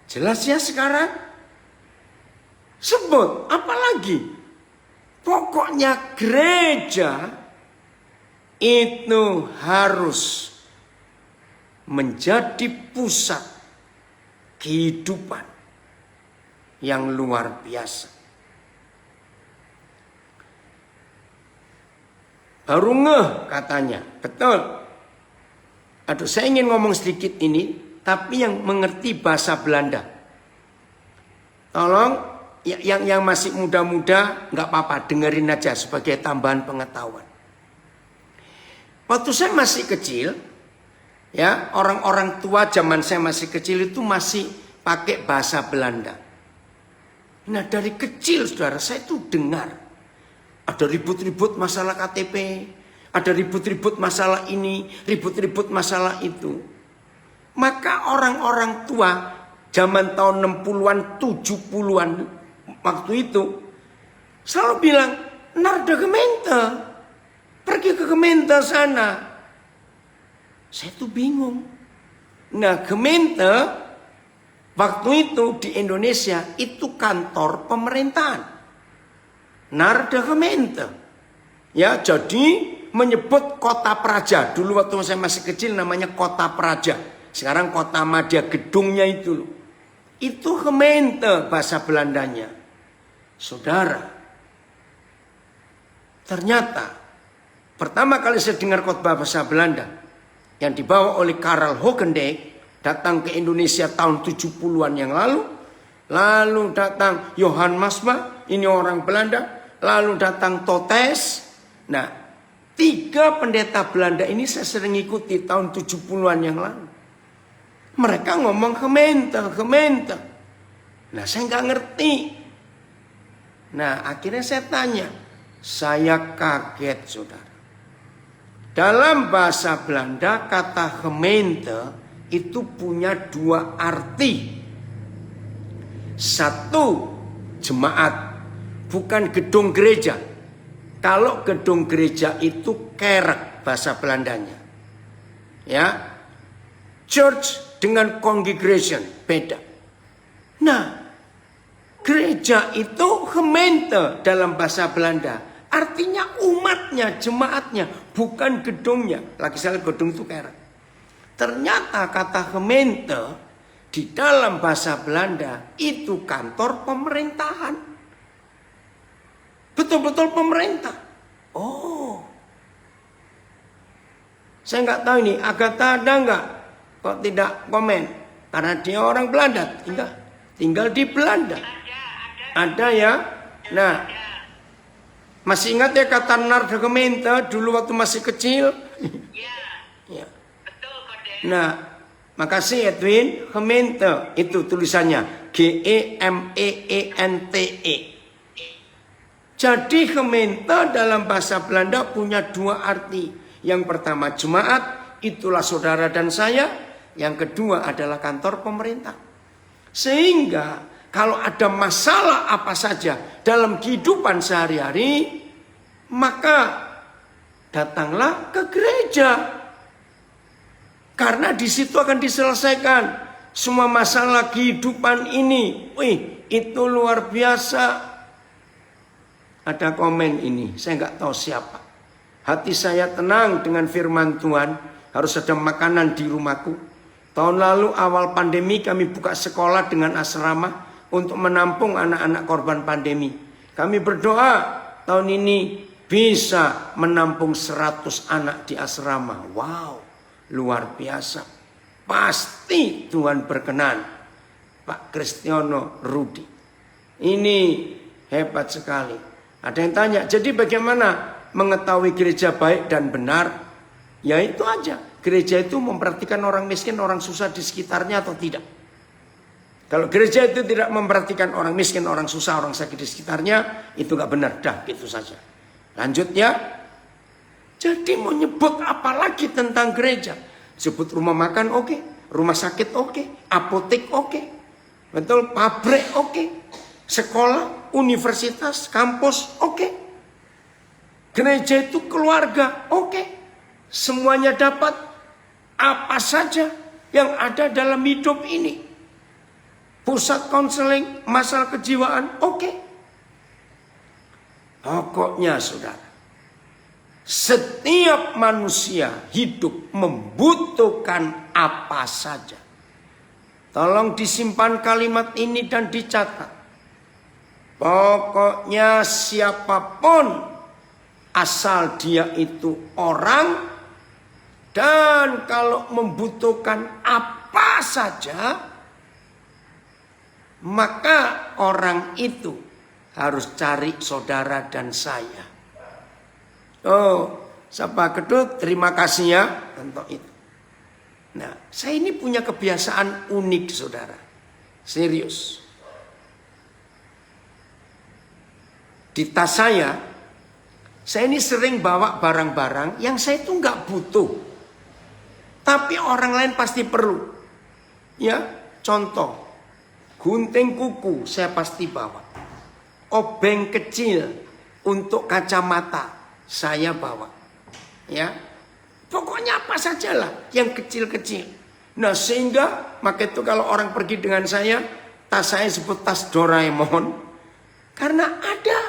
Jelas ya sekarang? Sebut, apalagi? Pokoknya gereja itu harus menjadi pusat kehidupan yang luar biasa. Baru ngeh katanya, betul. Aduh, saya ingin ngomong sedikit ini, tapi yang mengerti bahasa Belanda. Tolong. Yang masih muda-muda nggak apa-apa, dengerin aja sebagai tambahan pengetahuan. Waktu saya masih kecil, ya orang-orang tua zaman saya masih kecil itu masih pakai bahasa Belanda. Nah dari kecil saudara saya itu dengar ada ribut-ribut masalah KTP, ada ribut-ribut masalah ini, ribut-ribut masalah itu. Maka orang-orang tua zaman tahun 60-an, 70-an waktu itu selalu bilang, "Narda Gemeente, pergi ke Gemeente sana." Saya tuh bingung. Nah, Gemeente waktu itu di Indonesia itu kantor pemerintahan. Narda Gemeente. Ya, jadi menyebut kota Praja. Dulu waktu saya masih kecil namanya kota Praja. Sekarang kota Madya, gedungnya itu loh. Itu Gemeente bahasa Belandanya. Saudara, ternyata pertama kali saya dengar khotbah bahasa Belanda yang dibawa oleh Karel Hogendijk, datang ke Indonesia tahun 70-an yang lalu. Lalu datang Johan Masma, ini orang Belanda. Lalu datang Totes. Nah, 3 pendeta Belanda ini saya sering ikuti tahun 70-an yang lalu. Mereka ngomong Gemeente, Gemeente. Nah, saya nggak ngerti. Nah, akhirnya saya tanya. Saya kaget, saudara. Dalam bahasa Belanda, kata Gemeente itu punya 2 arti. 1, jemaat, bukan gedung gereja. Kalau gedung gereja itu kerk bahasa Belandanya. Ya. Church dengan congregation beda. Nah, gereja itu Gemeente dalam bahasa Belanda. Artinya umatnya, jemaatnya, bukan gedungnya. Lagi saya gedung itu kerk. Ternyata kata Gemeente di dalam bahasa Belanda itu kantor pemerintahan. Betul-betul pemerintah. Oh. Saya nggak tahu ini, Agatha ada nggak? Kok tidak komen? Karena dia orang Belanda. Enggak. tinggal di Belanda. Ada ya. Nah, masih ingat ya kata Nardegemeente dulu waktu masih kecil? Ya. Nah, makasih Edwin. Gemeente itu tulisannya Gemeente. Jadi gemeente dalam bahasa Belanda punya dua arti. Yang pertama jemaat, itulah saudara dan saya. Yang kedua adalah kantor pemerintah. Sehingga kalau ada masalah apa saja dalam kehidupan sehari-hari, maka datanglah ke gereja. Karena di situ akan diselesaikan semua masalah kehidupan ini. Wih, itu luar biasa. Ada komen ini, saya nggak tahu siapa. Hati saya tenang dengan firman Tuhan. Harus ada makanan di rumahku. Tahun lalu awal pandemi kami buka sekolah dengan asrama untuk menampung anak-anak korban pandemi. Kami berdoa tahun ini bisa menampung 100 anak di asrama. Wow, luar biasa. Pasti Tuhan berkenan. Pak Kristiono Rudi. Ini hebat sekali. Ada yang tanya, jadi bagaimana mengetahui gereja baik dan benar? Ya itu aja. Gereja itu memperhatikan orang miskin, orang susah di sekitarnya atau tidak. Kalau gereja itu tidak memperhatikan orang miskin, orang susah, orang sakit di sekitarnya, itu gak benar. Dah, gitu saja. Lanjut ya. Jadi mau nyebut apa lagi tentang gereja? Sebut rumah makan oke, rumah sakit oke, apotek oke, betul, pabrik oke, sekolah, universitas, kampus oke. Gereja itu keluarga oke. Semuanya dapat apa saja yang ada dalam hidup ini. Pusat konseling, masalah kejiwaan, oke. Pokoknya saudara, setiap manusia hidup membutuhkan apa saja. Tolong disimpan kalimat ini dan dicatat. Pokoknya siapapun, asal dia itu orang, dan kalau membutuhkan apa saja, maka orang itu harus cari saudara dan saya. Oh, Sapa Kedut, terima kasih ya untuk itu. Nah, saya ini punya kebiasaan unik saudara. Serius. Di tas saya ini sering bawa barang-barang yang saya itu nggak butuh. Tapi orang lain pasti perlu. Ya, contoh. Gunting kuku saya pasti bawa. Obeng kecil untuk kacamata saya bawa. Ya. Pokoknya apa sajalah yang kecil-kecil. Nah, sehingga maka itu kalau orang pergi dengan saya, tas saya sebut tas Doraemon. Karena ada.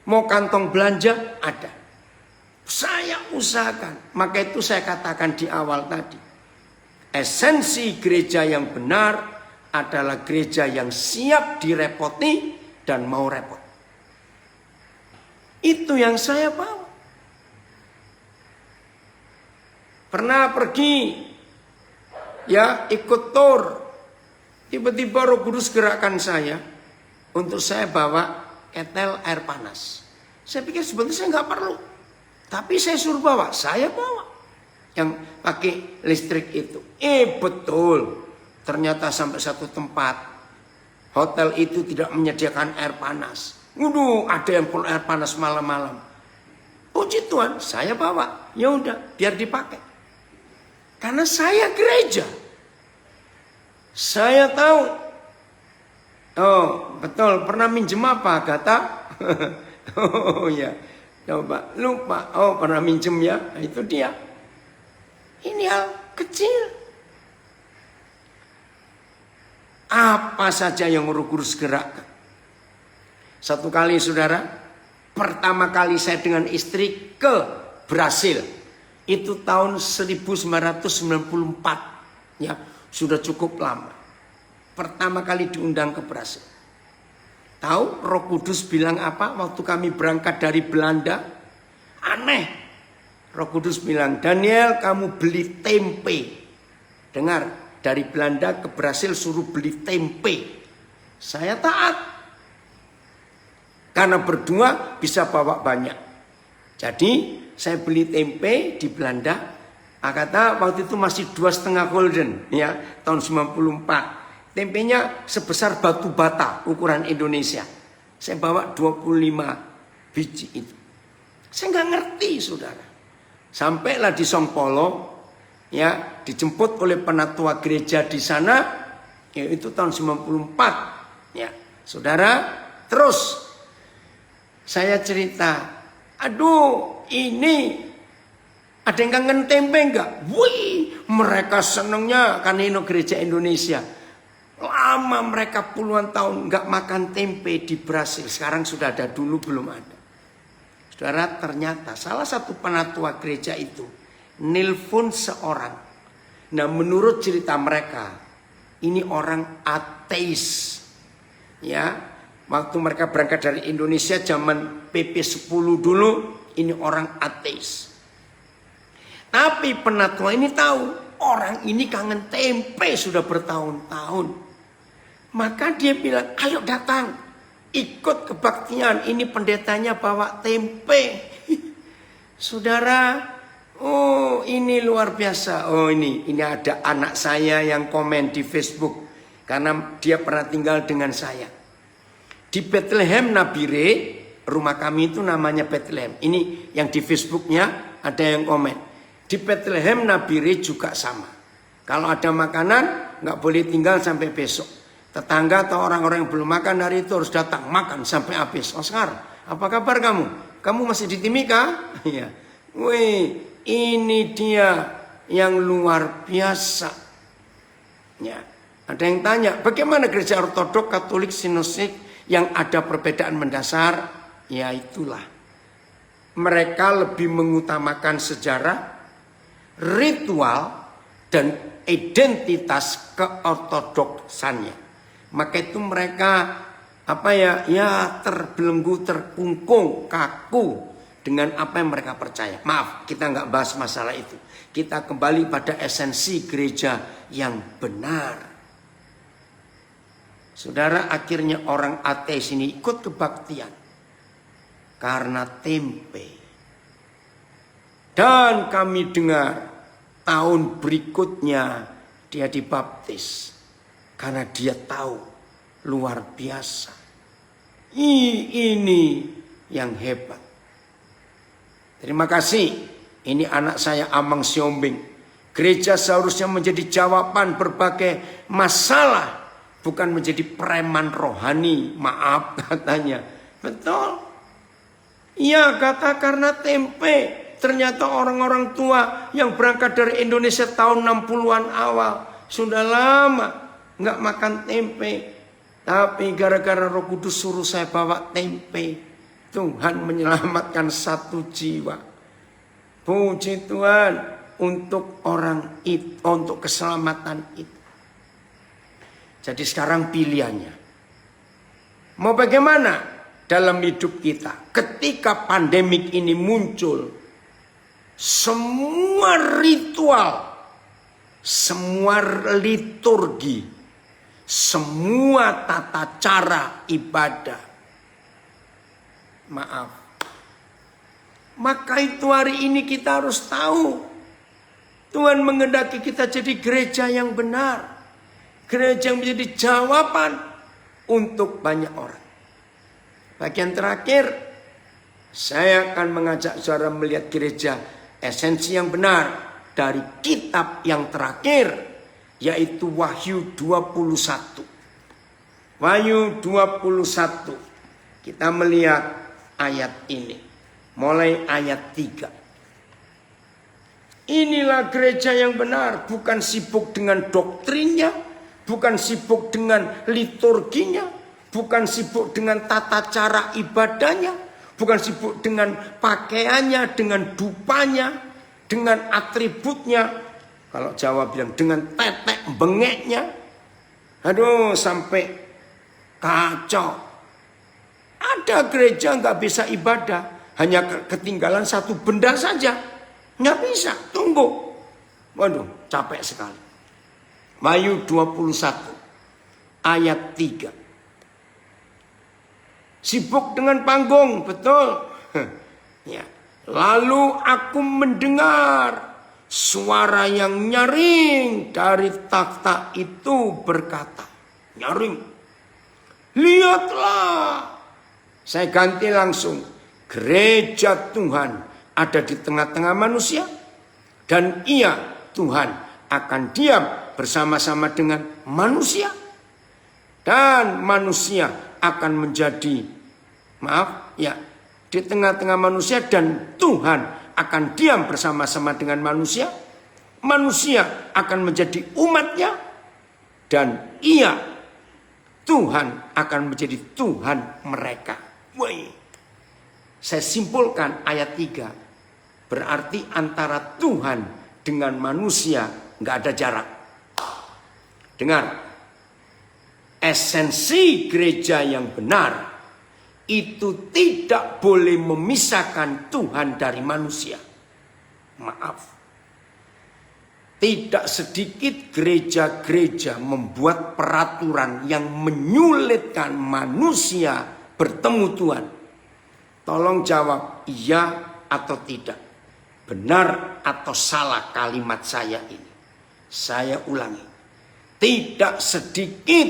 Mau kantong belanja ada. Saya usahakan. Maka itu saya katakan di awal tadi. Esensi gereja yang benar adalah gereja yang siap direpoti dan mau repot. Itu yang saya bawa. Pernah pergi ya ikut tour. Tiba-tiba Roh Kudus gerakkan saya untuk saya bawa ketel air panas. Saya pikir sebetulnya saya nggak perlu. Tapi saya suruh bawa, saya bawa. Yang pakai listrik itu. Betul. Ternyata sampai satu tempat. Hotel itu tidak menyediakan air panas. Waduh, ada yang perlu air panas malam-malam. Puji Tuhan, saya bawa. Ya udah, biar dipakai. Karena saya gereja. Saya tahu. Oh, betul. Pernah minjem apa, Gata? Oh ya. Coba lupa. Oh, pernah minjem ya. Nah, itu dia. Ini hal kecil. Apa saja yang Roh Kudus gerakkan. Satu kali saudara, pertama kali saya dengan istri ke Brasil. Itu tahun 1994. Ya, sudah cukup lama. Pertama kali diundang ke Brasil. Tahu Roh Kudus bilang apa waktu kami berangkat dari Belanda? Aneh. Roh Kudus bilang, Daniel kamu beli tempe. Dengar, dari Belanda ke Brasil suruh beli tempe. Saya taat. Karena berdua bisa bawa banyak. Jadi saya beli tempe di Belanda. Kata waktu itu masih 2,5 golden ya, tahun 94. Tempenya sebesar batu bata ukuran Indonesia. Saya bawa 25 biji itu. Saya nggak ngerti, saudara. Sampailah di Songpolo, ya, dijemput oleh penatua gereja di sana, yaitu tahun 94. Ya, saudara, terus saya cerita, aduh, ini ada yang kangen tempe enggak? Wih, mereka senengnya karena ini gereja Indonesia. Lama mereka puluhan tahun nggak makan tempe di Brasil. Sekarang sudah ada, dulu belum ada. Saudara, ternyata salah satu penatua gereja itu nelpon seorang. Nah, menurut cerita mereka, ini orang ateis. Ya, waktu mereka berangkat dari Indonesia zaman PP 10 dulu, ini orang ateis. Tapi penatua ini tahu, orang ini kangen tempe sudah bertahun-tahun. Maka dia bilang, ayo datang, ikut kebaktian. Ini pendetanya bawa tempe. Saudara, oh ini luar biasa. Oh ini ada anak saya yang komen di Facebook. Karena dia pernah tinggal dengan saya. Di Bethlehem Nabire, rumah kami itu namanya Bethlehem. Ini yang di Facebooknya ada yang komen. Di Bethlehem Nabire juga sama. Kalau ada makanan, nggak boleh tinggal sampai besok. Tetangga atau orang-orang yang belum makan hari itu harus datang makan sampai habis. Oscar, apa kabar kamu? Kamu masih di Timika? Iya. Wih, ini dia yang luar biasa. Ya, ada yang tanya, bagaimana gereja ortodok, katolik, sinodis yang ada perbedaan mendasar? Ya itulah. Mereka lebih mengutamakan sejarah, ritual, dan identitas keortodoksannya. Maka itu mereka terbelenggu, terkungkung, kaku dengan apa yang mereka percaya. Maaf, kita nggak bahas masalah itu. Kita kembali pada esensi gereja yang benar. Saudara, akhirnya orang ateis ini ikut kebaktian karena tempe. Dan kami dengar tahun berikutnya dia dibaptis. Karena dia tahu luar biasa. Ini yang hebat. Terima kasih. Ini anak saya Amang Siombing. Gereja seharusnya menjadi jawaban berbagai masalah. Bukan menjadi preman rohani. Maaf katanya. Betul. Iya kata karena tempe. Ternyata orang-orang tua yang berangkat dari Indonesia tahun 60-an awal. Sudah lama nggak makan tempe, tapi gara-gara Roh Kudus suruh saya bawa tempe, Tuhan menyelamatkan satu jiwa. Puji Tuhan untuk orang itu, untuk keselamatan itu. Jadi sekarang pilihannya, mau bagaimana dalam hidup kita? Ketika pandemik ini muncul, semua ritual, semua liturgi, semua tata cara ibadah, maaf. Maka itu hari ini kita harus tahu, Tuhan menghendaki kita jadi gereja yang benar. Gereja yang menjadi jawaban untuk banyak orang. Bagian terakhir, saya akan mengajak saudara melihat gereja esensi yang benar dari kitab yang terakhir, yaitu Wahyu 21. Wahyu 21. Kita melihat ayat ini. Mulai ayat 3. Inilah gereja yang benar. Bukan sibuk dengan doktrinnya. Bukan sibuk dengan liturginya. Bukan sibuk dengan tata cara ibadahnya. Bukan sibuk dengan pakaiannya, dengan dupanya, dengan atributnya. Kalau Jawa bilang dengan tetek bengeknya. Aduh sampai kacau. Ada gereja nggak bisa ibadah. Hanya ketinggalan satu benda saja. Nggak bisa, tunggu. Waduh capek sekali. Wahyu 21 ayat 3. Sibuk dengan panggung, betul. Ya. Lalu aku mendengar suara yang nyaring dari takhta itu berkata, nyaring, lihatlah. Saya ganti langsung, gereja Tuhan ada di tengah-tengah manusia, dan ia, Tuhan, akan diam bersama-sama dengan manusia, dan manusia akan menjadi, di tengah-tengah manusia, dan Tuhan akan diam bersama-sama dengan manusia. Manusia akan menjadi umatnya, dan ia, Tuhan, akan menjadi Tuhan mereka. Woi. Saya simpulkan ayat 3. Berarti antara Tuhan dengan manusia nggak ada jarak. Dengar. Esensi gereja yang benar itu tidak boleh memisahkan Tuhan dari manusia. Maaf. Tidak sedikit gereja-gereja membuat peraturan yang menyulitkan manusia bertemu Tuhan. Tolong jawab iya atau tidak. Benar atau salah kalimat saya ini. Saya ulangi. Tidak sedikit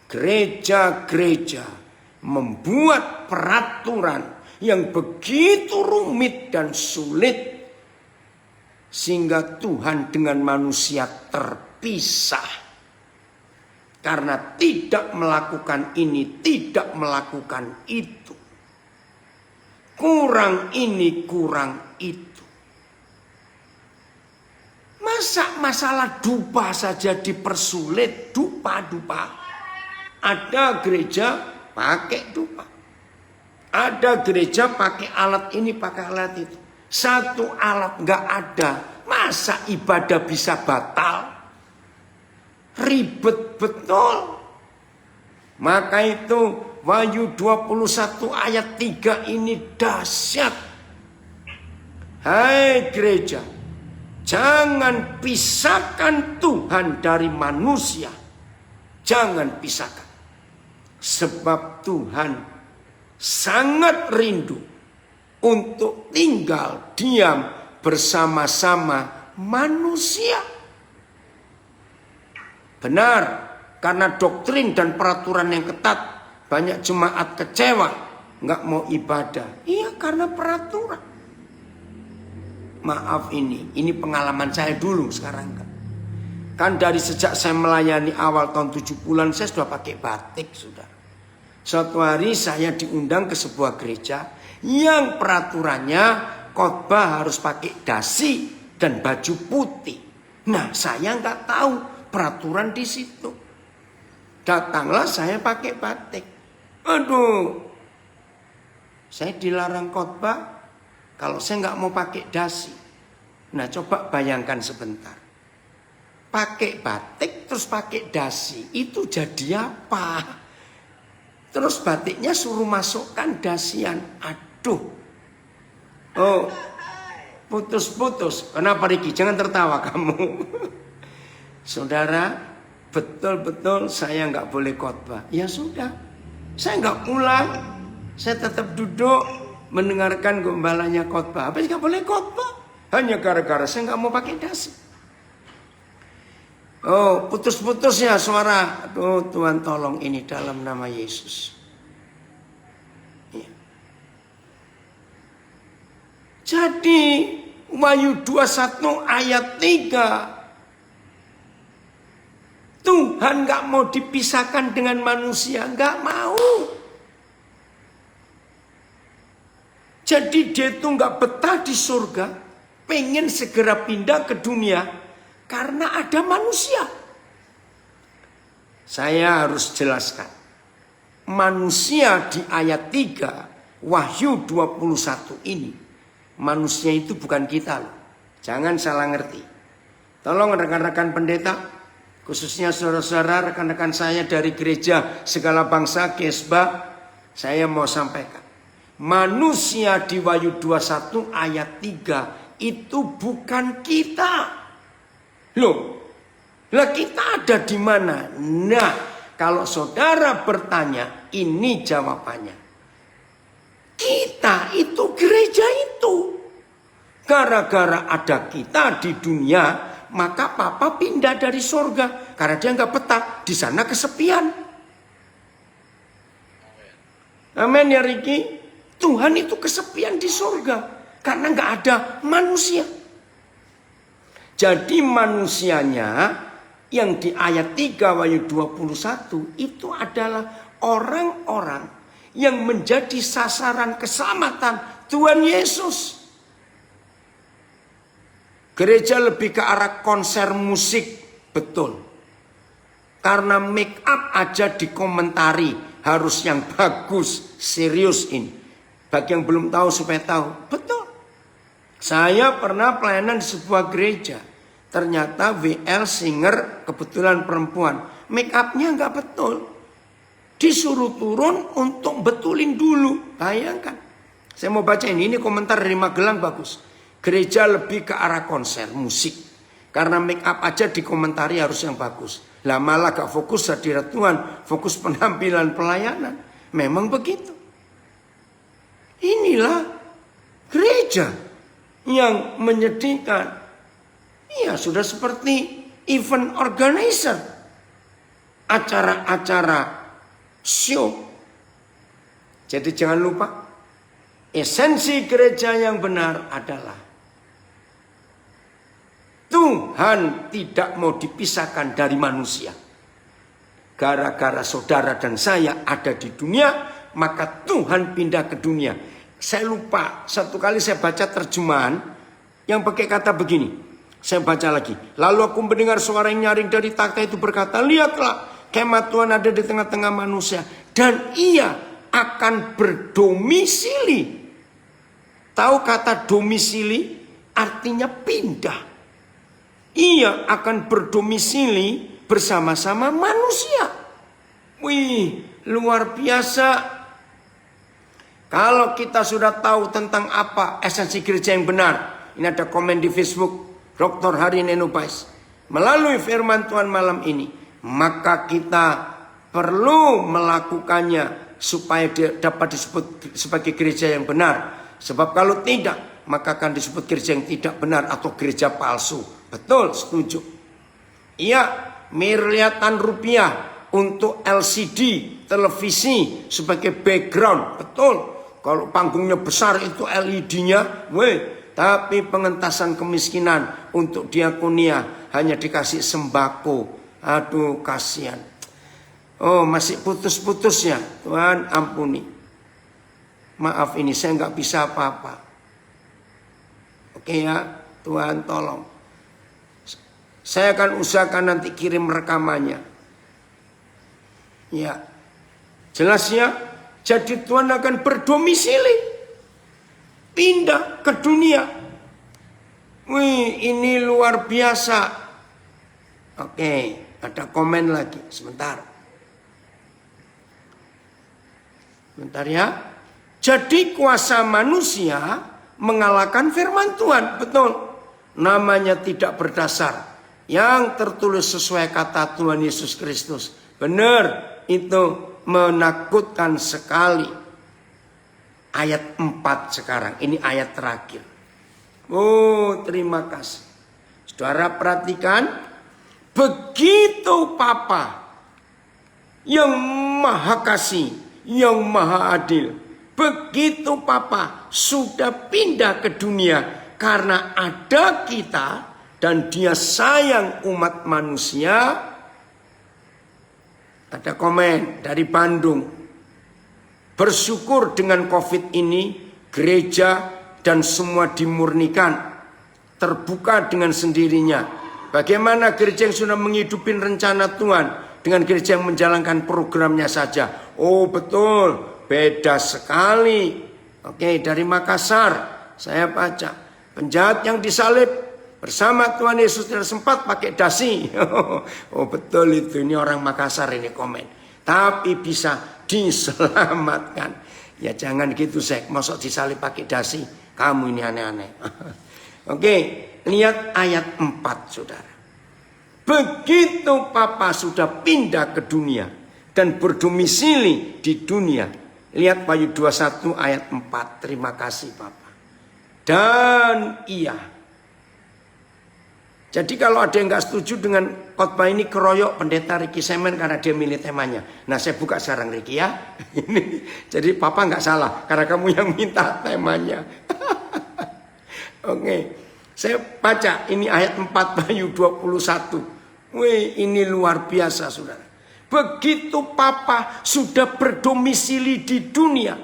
gereja-gereja membuat peraturan yang begitu rumit dan sulit sehingga Tuhan dengan manusia terpisah. Karena tidak melakukan ini, tidak melakukan itu. Kurang ini, kurang itu. Masa masalah dupa saja dipersulit, dupa-dupa. Ada gereja pakai dupa. Ada gereja pakai alat ini, pakai alat itu. Satu alat nggak ada. Masa ibadah bisa batal? Ribet betul. Maka itu Wahyu 21 ayat 3 ini dahsyat. Hai gereja, jangan pisahkan Tuhan dari manusia. Jangan pisahkan. Sebab Tuhan sangat rindu untuk tinggal diam bersama-sama manusia. Benar, karena doktrin dan peraturan yang ketat, banyak jemaat kecewa, nggak mau ibadah. Iya, karena peraturan. Maaf ini pengalaman saya dulu sekarang kan. Kan dari sejak saya melayani awal tahun 70-an saya sudah pakai batik sudah. Suatu hari saya diundang ke sebuah gereja yang peraturannya khotbah harus pakai dasi dan baju putih. Nah, saya nggak tahu peraturan di situ. Datanglah saya pakai batik. Aduh, saya dilarang khotbah kalau saya nggak mau pakai dasi. Nah, coba bayangkan sebentar. Pakai batik terus pakai dasi, itu jadi apa? Terus batiknya suruh masukkan dasian. Aduh. Oh, putus-putus. Kenapa Riki? Jangan tertawa kamu. Saudara, betul-betul saya nggak boleh khotbah. Ya sudah, saya nggak pulang. Saya tetap duduk mendengarkan gembalanya khotbah. Apa sih nggak boleh khotbah? Hanya gara-gara saya nggak mau pakai dasi. Oh, putus-putus ya suara. Aduh, Tuhan tolong ini dalam nama Yesus. Ya. Jadi Wahyu 21 ayat 3. Tuhan gak mau dipisahkan dengan manusia. Gak mau. Jadi dia itu gak betah di surga. Pengen segera pindah ke dunia. Karena ada manusia. Saya harus jelaskan. Manusia di ayat 3 Wahyu 21 ini. Manusia itu bukan kita loh. Jangan salah ngerti. Tolong rekan-rekan pendeta, khususnya saudara-saudara, rekan-rekan saya dari gereja segala bangsa Gesba, saya mau sampaikan. Manusia di Wahyu 21 ayat 3 itu bukan kita. Loh, Lah kita ada di mana? Nah, kalau saudara bertanya, ini jawabannya. Kita itu gereja itu. Gara-gara ada kita di dunia, maka Papa pindah dari surga. Karena dia nggak betah, di sana kesepian. Amin ya Riki. Tuhan itu kesepian di surga. Karena nggak ada manusia. Jadi manusianya yang di ayat 3 ayat 21 itu adalah orang-orang yang menjadi sasaran keselamatan Tuhan Yesus. Gereja lebih ke arah konser musik, betul. Karena make up aja dikomentari, harus yang bagus, serius ini. Bagi yang belum tahu supaya tahu, betul. Saya pernah pelayanan di sebuah gereja. Ternyata WL singer kebetulan perempuan. Make upnya nggak betul. Disuruh turun untuk betulin dulu. Bayangkan. Saya mau baca ini komentar dari Magelang bagus. Gereja lebih ke arah konser musik. Karena make up aja dikomentari harus yang bagus. Lah malah gak fokus hadirat Tuhan. Fokus penampilan pelayanan. Memang begitu. Inilah gereja yang menyedihkan. Iya, sudah seperti event organizer. Acara-acara show. Jadi jangan lupa. Esensi gereja yang benar adalah Tuhan tidak mau dipisahkan dari manusia. Gara-gara saudara dan saya ada di dunia, maka Tuhan pindah ke dunia. Saya lupa, satu kali saya baca terjemahan yang pakai kata begini. Saya baca lagi. Lalu aku mendengar suara yang nyaring dari takhta itu berkata, lihatlah, kemah Tuhan ada di tengah-tengah manusia. Dan ia akan berdomisili. Tahu kata domisili? Artinya pindah. Ia akan berdomisili bersama-sama manusia. Wih, luar biasa. Kalau kita sudah tahu tentang apa esensi gereja yang benar. Ini ada komen di Facebook Dr. Hari Nenubais. Melalui firman Tuhan malam ini, maka kita perlu melakukannya supaya dapat disebut sebagai gereja yang benar. Sebab kalau tidak, maka akan disebut gereja yang tidak benar atau gereja palsu. Betul, setuju. Iya, miliaran rupiah untuk LCD, televisi sebagai background. Betul. Kalau panggungnya besar itu LED-nya, tapi pengentasan kemiskinan untuk diakonia hanya dikasih sembako. Aduh, kasihan. Oh, masih putus-putus ya. Tuhan ampuni. Maaf ini saya nggak bisa apa-apa. Oke ya, Tuhan tolong. Saya akan usahakan nanti kirim rekamannya. Ya, jelas ya. Jadi Tuhan akan berdomisili, pindah ke dunia. Wih, ini luar biasa. Oke, ada komen lagi. Sebentar ya. Jadi kuasa manusia mengalahkan firman Tuhan. Betul. Namanya tidak berdasar. Yang tertulis sesuai kata Tuhan Yesus Kristus. Benar. Itu menakutkan sekali. Ayat 4 sekarang. Ini ayat terakhir. Oh, terima kasih. Saudara perhatikan. Begitu Papa yang maha kasih, yang maha adil. Begitu Papa sudah pindah ke dunia karena ada kita dan dia sayang umat manusia. Ada komen dari Bandung. Bersyukur dengan COVID ini gereja dan semua dimurnikan. Terbuka dengan sendirinya. Bagaimana gereja yang sudah menghidupin rencana Tuhan dengan gereja yang menjalankan programnya saja. Oh betul, beda sekali. Oke, dari Makassar saya baca. Penjahat yang disalib bersama Tuhan Yesus tidak sempat pakai dasi. Oh betul itu, ini orang Makassar ini komen. Tapi bisa diselamatkan. Ya jangan gitu Sek, masuk disalib pakai dasi. Kamu ini aneh-aneh. Oke, lihat ayat 4 saudara. Begitu papa sudah pindah ke dunia dan berdomisili di dunia. Lihat Wahyu 21 ayat 4. Terima kasih papa. Dan iya. Jadi kalau ada yang gak setuju dengan khotbah ini, keroyok pendeta Ricky Semen karena dia milih temanya. Nah saya buka sekarang Ricky ya. Ini, jadi papa gak salah karena kamu yang minta temanya. Oke. Saya baca ini ayat 4 Wahyu 21. Wih, ini luar biasa saudara. Begitu papa sudah berdomisili di dunia.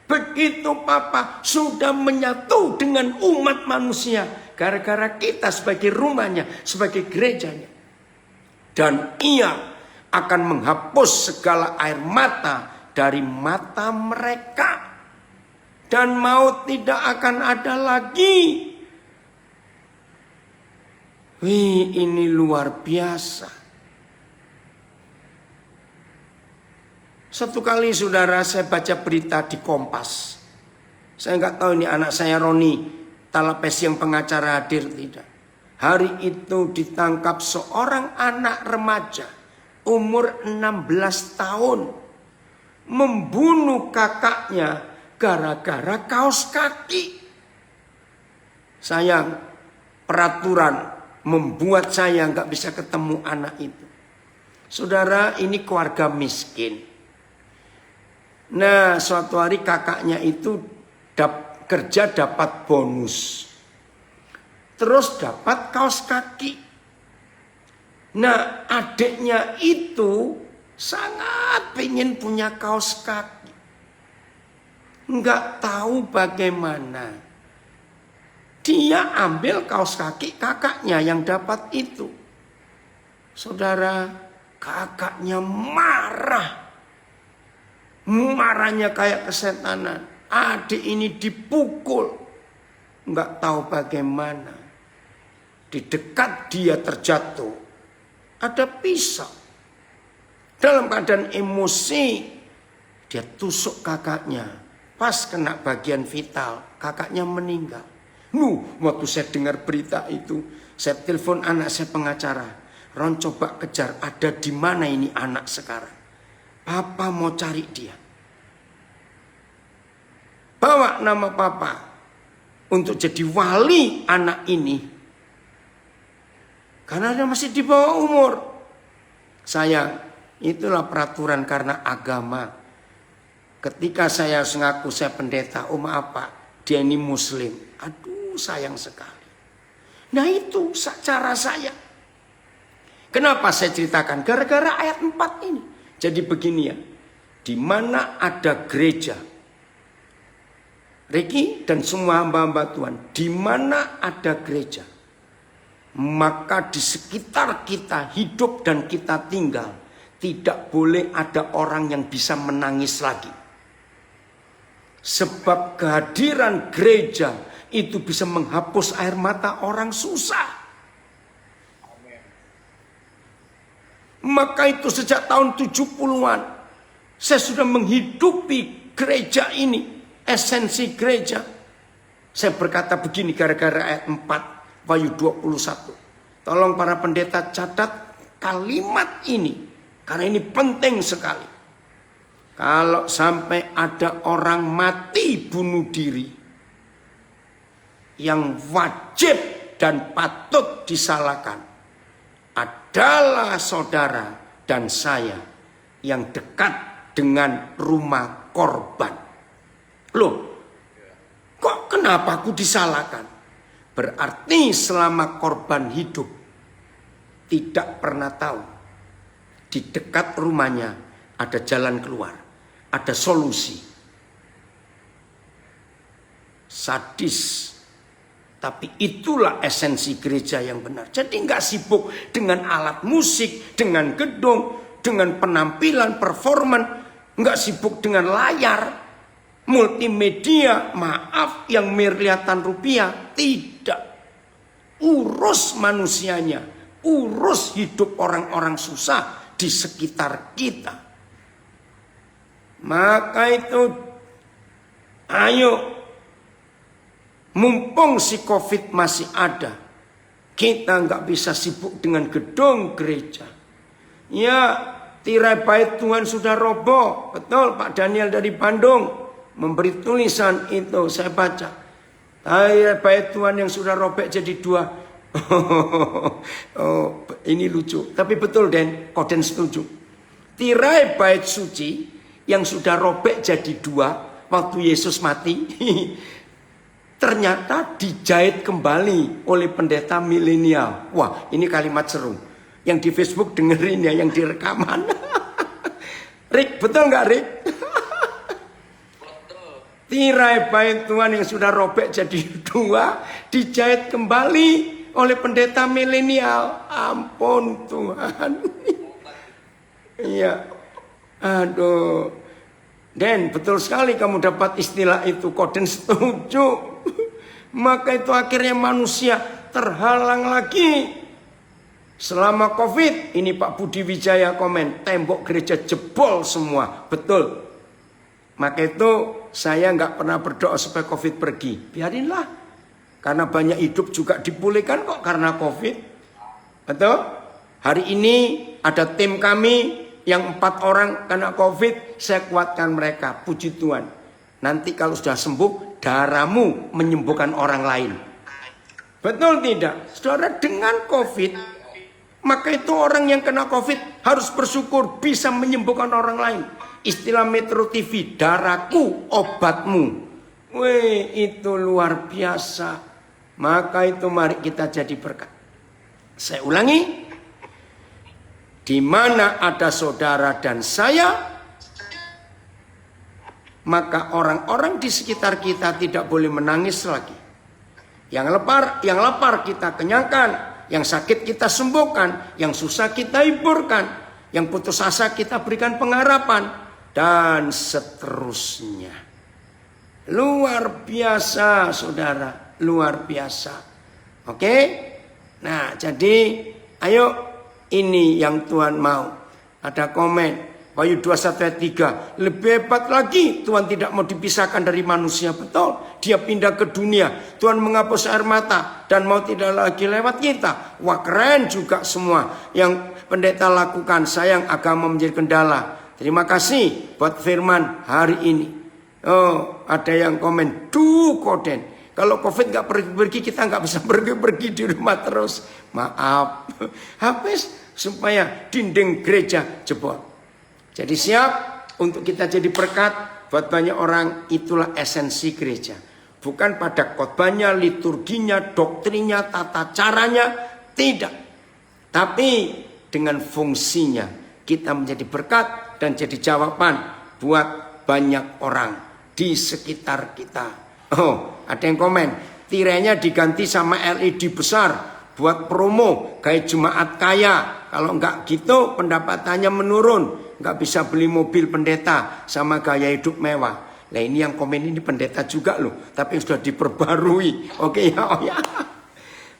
Begitu papa sudah menyatu dengan umat manusia. Gara-gara kita sebagai rumahnya, sebagai gerejanya. Dan ia akan menghapus segala air mata dari mata mereka. Dan maut tidak akan ada lagi. Wih, ini luar biasa. Satu kali saudara saya baca berita di Kompas. Saya nggak tahu ini anak saya Roni Talapesi yang pengacara hadir tidak. Hari itu ditangkap seorang anak remaja umur 16 tahun. Membunuh kakaknya gara-gara kaos kaki. Sayang, peraturan membuat saya nggak bisa ketemu anak itu. Saudara, ini keluarga miskin. Nah, suatu hari kakaknya itu kerja dapat bonus. Terus dapat kaos kaki. Nah, adiknya itu sangat pengen punya kaos kaki. Nggak tahu bagaimana. Dia ambil kaos kaki kakaknya yang dapat itu. Saudara, kakaknya marah. Marahnya kayak kesetanan. Adik ini dipukul. Nggak tahu bagaimana. Di dekat dia terjatuh. Ada pisau. Dalam keadaan emosi. Dia tusuk kakaknya. Pas kena bagian vital. Kakaknya meninggal. Waktu saya dengar berita itu, saya telepon anak saya pengacara. Ron, coba kejar, ada di mana ini anak sekarang. Papa mau cari dia. Bawa nama papa untuk jadi wali anak ini. Karena dia masih di bawah umur. Sayang, itulah peraturan karena agama. Ketika saya ngaku saya pendeta, maaf Pak, dia ini muslim. Aduh, sayang sekali. Nah itu cara saya. Kenapa saya ceritakan? Gara-gara ayat 4 ini. Jadi begini ya. Di mana ada gereja. Ricky dan semua hamba-hamba Tuhan. Di mana ada gereja. Maka di sekitar kita hidup dan kita tinggal. Tidak boleh ada orang yang bisa menangis lagi. Sebab kehadiran gereja itu bisa menghapus air mata orang susah. Maka itu sejak tahun 70-an saya sudah menghidupi gereja ini. Esensi gereja. Saya berkata begini gara-gara ayat 4 Wahyu 21. Tolong para pendeta catat kalimat ini. Karena ini penting sekali. Kalau sampai ada orang mati bunuh diri. Yang wajib dan patut disalahkan. Adalah saudara dan saya yang dekat dengan rumah korban. Loh, kok kenapa aku disalahkan? Berarti selama korban hidup tidak pernah tahu di dekat rumahnya ada jalan keluar, ada solusi. Sadis. Tapi itulah esensi gereja yang benar. Jadi nggak sibuk dengan alat musik, dengan gedung, dengan penampilan, performan. Nggak sibuk dengan layar, multimedia, maaf yang miliaran rupiah. Tidak. Urus manusianya. Urus hidup orang-orang susah di sekitar kita. Maka itu, ayo. Mumpung si COVID masih ada, Kita nggak bisa sibuk dengan gedung gereja. Ya, tirai bait Tuhan sudah roboh. Betul, Pak Daniel dari Bandung memberi tulisan itu, saya baca. Tirai bait Tuhan yang sudah robek jadi dua. Oh, ini lucu. Tapi betul, Den, Koden setuju. Tirai bait suci yang sudah robek jadi dua waktu Yesus mati. Ternyata dijahit kembali oleh pendeta milenial. Wah, ini kalimat seru. Yang di Facebook dengerin ya, yang di rekaman. Rick, betul nggak Rick? Tirai bait Tuhan yang sudah robek jadi dua, dijahit kembali oleh pendeta milenial. Ampun Tuhan. Iya. Aduh. Dan betul sekali kamu dapat istilah itu. Koden setuju. Maka itu akhirnya manusia terhalang lagi. Selama COVID, ini Pak Budi Wijaya komen, tembok gereja jebol semua. Betul. Maka itu saya nggak pernah berdoa supaya COVID pergi. Biarinlah. Karena banyak hidup juga dipulihkan kok karena COVID. Betul? Hari ini ada tim kami yang 4 orang kena COVID. Saya kuatkan mereka. Puji Tuhan. Nanti kalau sudah sembuh, darahmu menyembuhkan orang lain. Betul tidak? Saudara, dengan COVID, maka itu orang yang kena COVID harus bersyukur bisa menyembuhkan orang lain. Istilah Metro TV, darahku obatmu. Wih, itu luar biasa. Maka itu mari kita jadi berkat. Saya ulangi. Di mana ada saudara dan saya, maka orang-orang di sekitar kita tidak boleh menangis lagi. Yang lapar kita kenyangkan, yang sakit kita sembuhkan, yang susah kita hiburkan, yang putus asa kita berikan pengharapan, dan seterusnya. Luar biasa, saudara, luar biasa. Oke? Nah, jadi ayo, ini yang Tuhan mau. Ada komen Wahyu 21 ayat 3. Lebih hebat lagi, Tuhan tidak mau dipisahkan dari manusia. Betul, dia pindah ke dunia. Tuhan menghapus air mata dan mau tidak lagi lewat kita. Wah, keren juga semua yang pendeta lakukan. Sayang agama menjadi kendala. Terima kasih buat firman hari ini. Oh, ada yang komen, duh Koden, kalau COVID gak pergi-pergi, kita gak bisa pergi-pergi di rumah terus. Maaf, habis supaya dinding gereja jebol. Jadi siap untuk kita jadi berkat buat banyak orang. Itulah esensi gereja. Bukan pada khotbahnya, liturginya, doktrinnya, tata caranya. Tidak. Tapi dengan fungsinya kita menjadi berkat dan jadi jawaban buat banyak orang di sekitar kita. Oh, ada yang komen, tirainya diganti sama LED besar buat promo kayak jemaat kaya. Kalau enggak gitu pendapatannya menurun. Nggak bisa beli mobil pendeta sama gaya hidup mewah. Nah ini yang komen ini pendeta juga loh. Tapi sudah diperbarui. Oke ya, oh ya.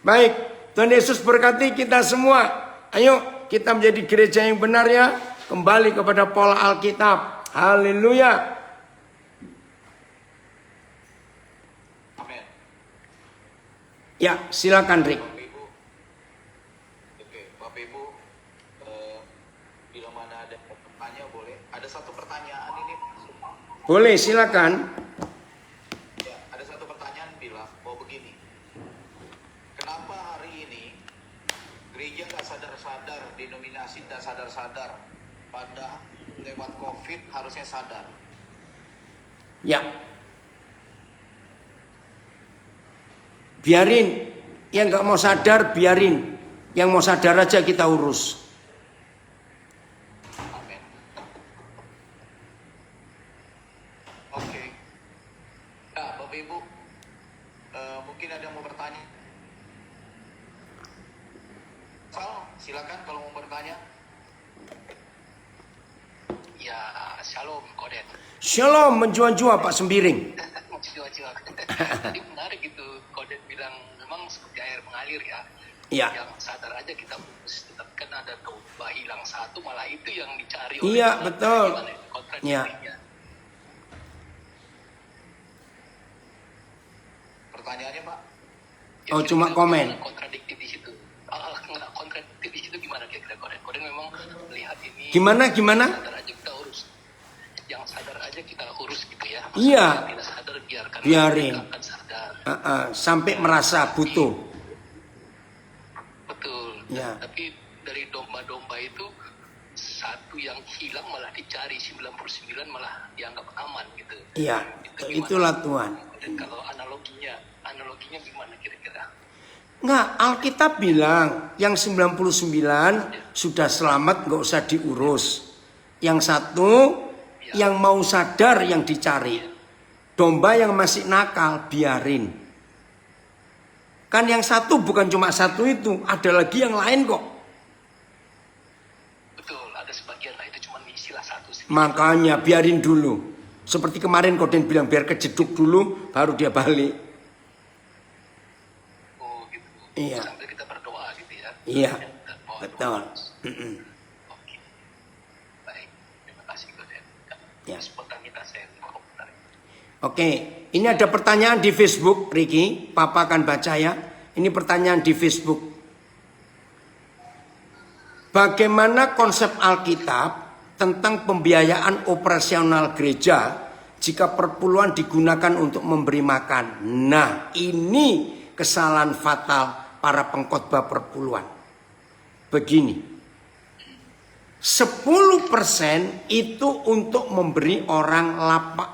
Baik, Tuhan Yesus berkati kita semua. Ayo kita menjadi gereja yang benar ya. Kembali kepada pola Alkitab. Haleluya. Amin. Ya, silakan Rick. Bapak Ibu. Oke, Bapak Ibu. Bila mana ada pertanyaan boleh. Ada satu pertanyaan ini. Boleh, silakan. Ya, ada satu pertanyaan bilang bahwa begini. Kenapa hari ini gereja nggak sadar-sadar, denominasi nggak sadar-sadar, pada lewat COVID harusnya sadar. Ya. Biarin. Yang nggak mau sadar, biarin. Yang mau sadar aja kita urus. Amin. Oke. Nah, Bapak Ibu, mungkin ada yang mau bertanya. Sal, silakan kalau mau bertanya. Ya, shalom, Koden. Shalom, menjua-jua Pak Sembiring. Jiwa-jiwa. Ini menarik gitu, Koden bilang memang seperti air mengalir ya. Iya. Yang sadar aja kita putus, tetapi kan ada khotbah hilang satu, malah itu yang dicari oleh Iya, orang. betul. Gimana itu Iya. kontradiktinya? Pertanyaannya, Pak? Oh, cuma komen. Kontradiktif di situ. Nggak kontradiktif di situ gimana kira-kira Koden? Koden memang melihat ini. Gimana? Sadar aja kita urus. Yang sadar aja kita urus gitu ya. Maksudnya Iya. yang tidak sadar biarkan. Biarin. Mereka akan sadar. Sampai merasa butuh. Betul. Ya. Tapi dari domba-domba itu satu yang hilang malah dicari, 99 malah dianggap aman gitu. Iya, Itu itulah gimana? Tuhan. Dan kalau analoginya gimana kira-kira? Nggak, Alkitab bilang yang 99 sudah selamat, nggak usah diurus. Yang satu yang mau sadar yang dicari. Domba yang masih nakal biarin. Kan yang satu bukan cuma satu itu, ada lagi yang lain kok. Betul, ada sebagian lah itu cuma istilah satu sih. Makanya biarin dulu. Seperti kemarin Koden bilang biar kejeduk dulu baru dia balik. Oh gitu. Iya. Sambil kita berdoa gitu ya. Iya, Dan bawa betul. doa. Oke. Baik, terima kasih Koden. Ya. Spontanitas saya komentar. Oke, ini ada pertanyaan di Facebook, Ricky. Papa akan baca ya. Ini pertanyaan di Facebook. Bagaimana konsep Alkitab tentang pembiayaan operasional gereja jika perpuluhan digunakan untuk memberi makan? Nah, ini kesalahan fatal para pengkhotbah perpuluhan. Begini, 10% itu untuk memberi orang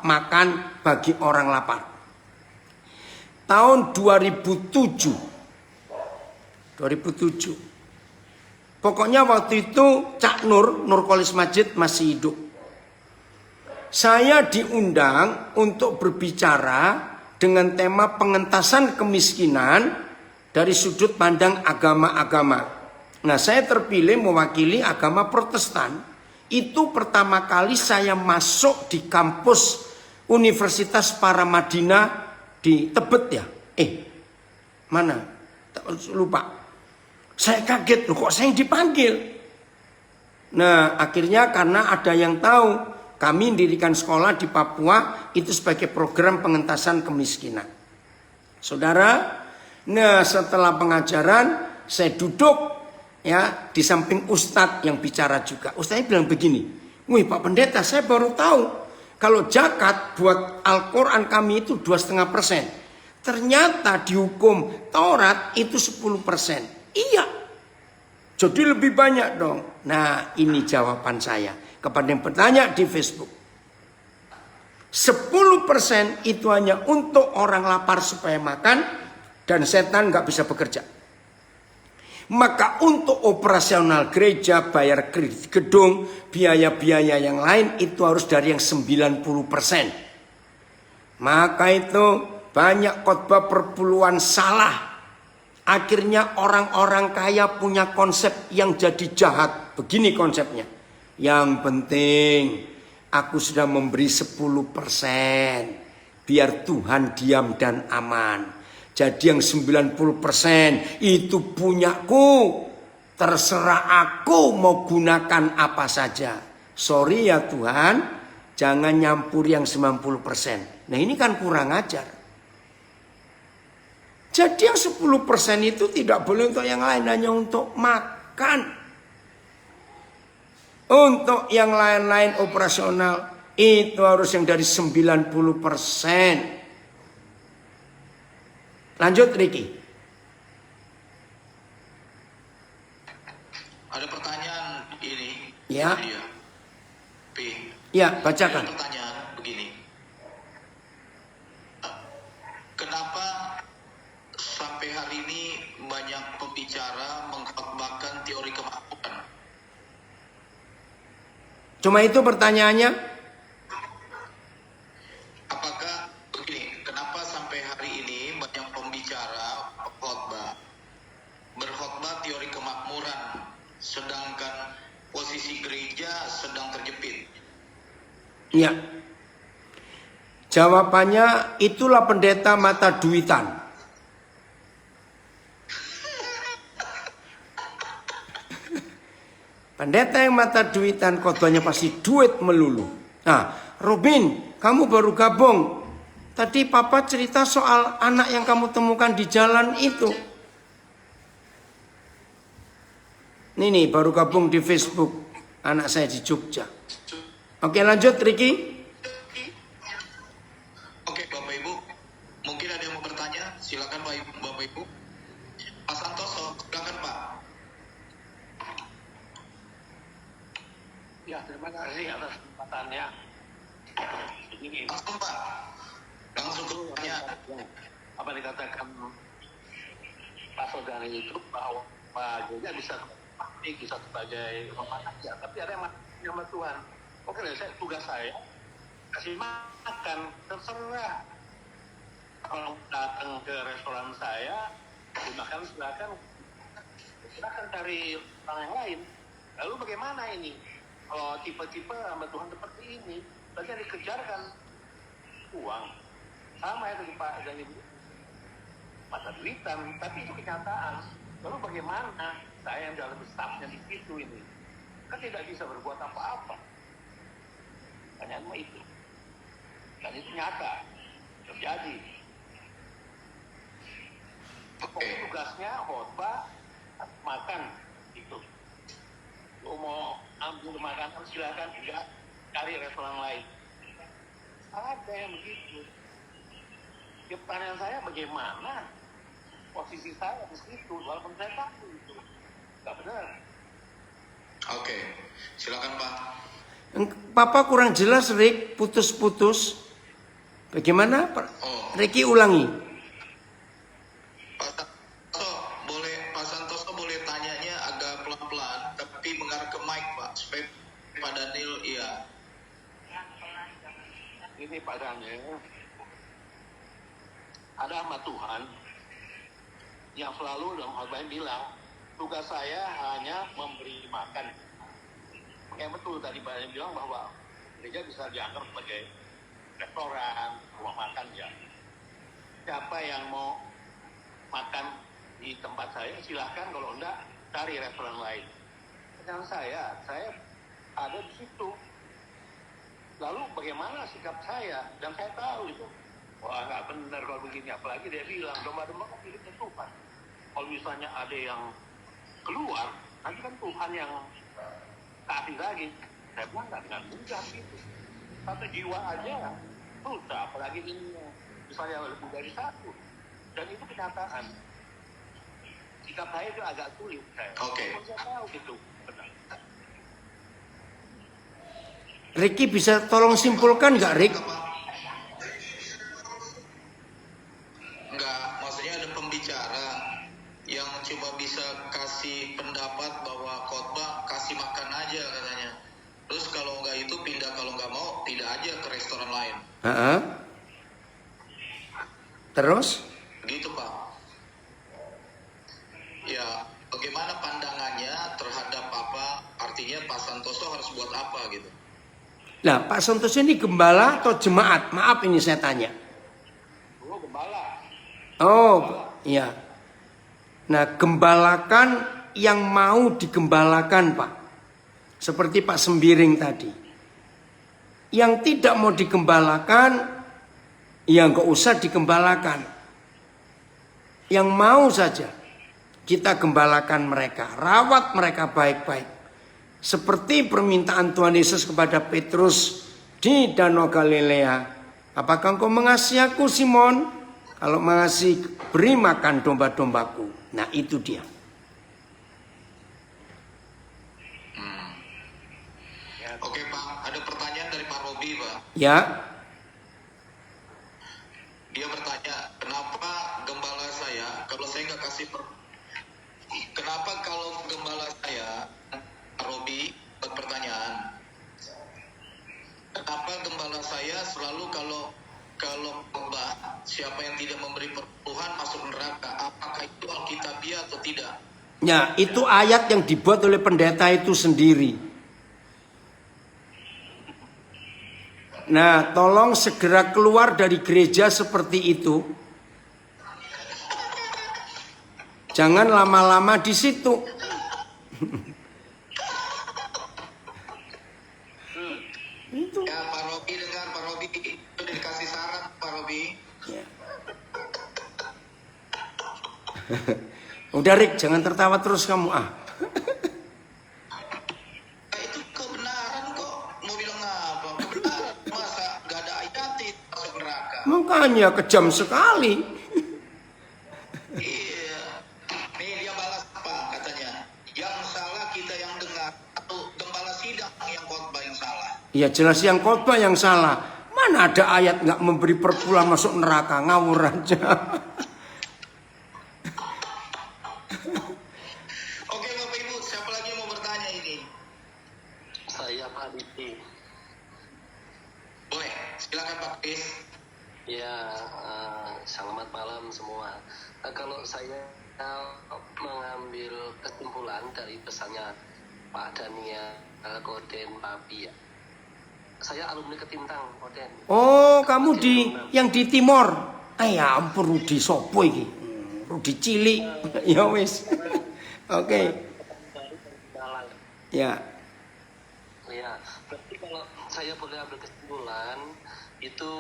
makan bagi orang lapar. Tahun 2007. Pokoknya waktu itu Cak Nurkolis Majid masih hidup. Saya diundang untuk berbicara dengan tema pengentasan kemiskinan dari sudut pandang agama-agama. Nah, saya terpilih mewakili agama Protestan. Itu pertama kali saya masuk di kampus Universitas Paramadina di Tebet ya. Mana? Lupa. Saya kaget, loh kok saya yang dipanggil? Nah, akhirnya karena ada yang tahu, kami mendirikan sekolah di Papua itu sebagai program pengentasan kemiskinan. Saudara, nah setelah pengajaran saya duduk ya di samping Ustadz yang bicara juga. Ustadz bilang begini, wih Pak Pendeta, saya baru tahu kalau zakat buat Al-Quran kami itu 2,5%. Ternyata di hukum Taurat itu 10%. Iya, jadi lebih banyak dong. Nah, ini jawaban saya kepada yang bertanya di Facebook. 10% itu hanya untuk orang lapar supaya makan dan setan nggak bisa bekerja. Maka untuk operasional gereja, bayar kredit gedung, biaya-biaya yang lain itu harus dari yang 90%. Maka itu banyak khotbah perpuluhan salah. Akhirnya orang-orang kaya punya konsep yang jadi jahat. Begini konsepnya. Yang penting aku sudah memberi 10%. Biar Tuhan diam dan aman. Jadi yang 90% itu punyaku. Terserah aku mau gunakan apa saja. Sorry ya Tuhan, jangan nyampur yang 90%. Nah ini kan kurang ajar. Jadi yang 10% itu tidak boleh untuk yang lain, hanya untuk makan. Untuk yang lain-lain operasional itu harus yang dari 90%. Lanjut Ricky. Ada pertanyaan ini. Ya. Dia. P. Ya, bacakan. Ada pertanyaan begini. Kenapa sampai hari ini banyak pembicara mengkhotbahkan teori kemakmuran? Cuma itu pertanyaannya? Apakah begini, kenapa sampai hari ini banyak pembicara berkhotbah teori kemakmuran, sedangkan posisi gereja sedang terjepit? Iya. Jawabannya itulah pendeta mata duitan. Pendeta yang mata duitan khotbahnya pasti duit melulu. Nah, Robin, kamu baru gabung. Tadi Papa cerita soal anak yang kamu temukan di jalan itu. Ini baru gabung di Facebook. Anak saya di Jogja. Oke, lanjut Ricky. Oke, Bapak Ibu. Mungkin ada yang mau bertanya? Silakan Bapak Ibu. Pak Santoso, silakan Pak. Ya, terima kasih atas kesempatannya. Ini Langsung Pak. Langsung ke pertanyaan. apa dikatakan Pak Saudari itu bahwa Pak Gereja bisa sebagai pemanah, tapi ada yang sama Tuhan. Oke, tugas saya kasih makan, terserah. Kalau datang ke restoran saya, dimakan silakan cari orang yang lain. Lalu bagaimana ini? Kalau tipe-tipe sama Tuhan seperti ini, berarti yang dikejarkan uang. Sama ya tadi Pak Zani, masa duitan, tapi itu kenyataan. Lalu bagaimana saya yang dalam staffnya di situ ini? Kan tidak bisa berbuat apa-apa. Pertanyaan itu. Dan itu nyata, terjadi. Pokoknya tugasnya khotbah, makan, itu. Lu mau ambil makanan silakan, enggak cari restoran lain. Ada yang begitu. Ya, pertanyaan saya bagaimana posisi saya di situ, walaupun saya tahu itu nggak benar. Oke, silakan Pak. Papa kurang jelas, Rick, putus-putus. Bagaimana, Pak? Ricky ulangi. Pak Santoso boleh tanyanya agak pelan-pelan, tapi mengarah ke mic Pak, supaya Pak Daniel iya. Ini Pak Daniel, ada hamba Tuhan yang selalu dalam khotbahnya bilang, tugas saya hanya memberi makan. Yang betul tadi Pak Daniel bilang bahwa gereja bisa dianggap sebagai restoran, rumah makan ya. Siapa yang mau makan di tempat saya silahkan, kalau enggak cari restoran lain. Dengan saya ada di situ. Lalu bagaimana sikap saya? Dan saya tahu itu, wah nggak benar kalau begini. Apalagi dia bilang domba-domba kan miliknya Tuhan. Kalau misalnya ada yang keluar, nanti kan Tuhan yang kasih lagi. Saya bilang nggak dengan mudah gitu. Satu jiwa aja susah, apalagi ini misalnya lebih dari satu. Dan itu kenyataan. Sikap saya itu agak sulit. Oke. Saya tahu gitu. Benar. Ricky bisa tolong simpulkan nggak, Rick? Enggak, maksudnya ada pembicara yang cuma bisa kasih pendapat bahwa khotbah kasih makan aja katanya. Terus kalau enggak itu pindah, kalau enggak mau pindah aja ke restoran lain. Terus? Begitu Pak. Ya, bagaimana pandangannya terhadap apa? Artinya Pak Santoso harus buat apa gitu? Nah, Pak Santoso ini gembala atau jemaat? Maaf ini saya tanya. Oh, gembala. Oh, iya. Nah, gembalakan yang mau digembalakan, Pak. Seperti Pak Sembiring tadi. Yang tidak mau digembalakan, ya nggak usah digembalakan. Yang mau saja kita gembalakan mereka, rawat mereka baik-baik. Seperti permintaan Tuhan Yesus kepada Petrus di Danau Galilea. Apakah engkau mengasihi aku, Simon? Kalau mengasihi, beri makan domba-dombaku. Nah, itu dia. Oke Pak, ada pertanyaan dari Pak Robi Pak. Ya. Dia bertanya, kenapa gembala saya, kalau saya nggak kasih kenapa kalau gembala saya, Pak Robi, pertanyaan, kenapa gembala saya selalu kalau khotbah, siapa yang tidak memberi perpuluhan masuk neraka, apakah itu alkitabiah atau tidak? Ya, itu ayat yang dibuat oleh pendeta itu sendiri. Nah, tolong segera keluar dari gereja seperti itu. Jangan lama-lama di situ. Ya Pak Robi dengar, Pak Robi itu dikasih syarat Pak Robi. Ya. Udah Rik, jangan tertawa terus kamu ah. Itu kebenaran kok. Mau bilang apa? Kebenaran. Masa gak ada ayat masuk neraka? Makanya kejam sekali. Iya. Nih dia balas apa katanya? Yang salah kita yang dengar atau gembala sidang yang khotbah yang salah? Ya jelas yang khotbah yang salah. Mana ada ayat nggak memberi perpuluhan masuk neraka, ngawur aja. Oke Bapak Ibu, siapa lagi yang mau bertanya ini? Saya Pak Diki. Boleh, silakan Pak Kris. Ya, selamat malam semua. Kalau saya mengambil kesimpulan dari pesannya Pak Daniel Koden Papi ya. Saya alumni Ketintang Koden. Oh, kamu yang di Timor. Ya ampun, Rudi sopo iki? Rudi cilik. Ya wis. Oke. Ya. Ya, berarti kalau saya boleh ambil kesimpulan itu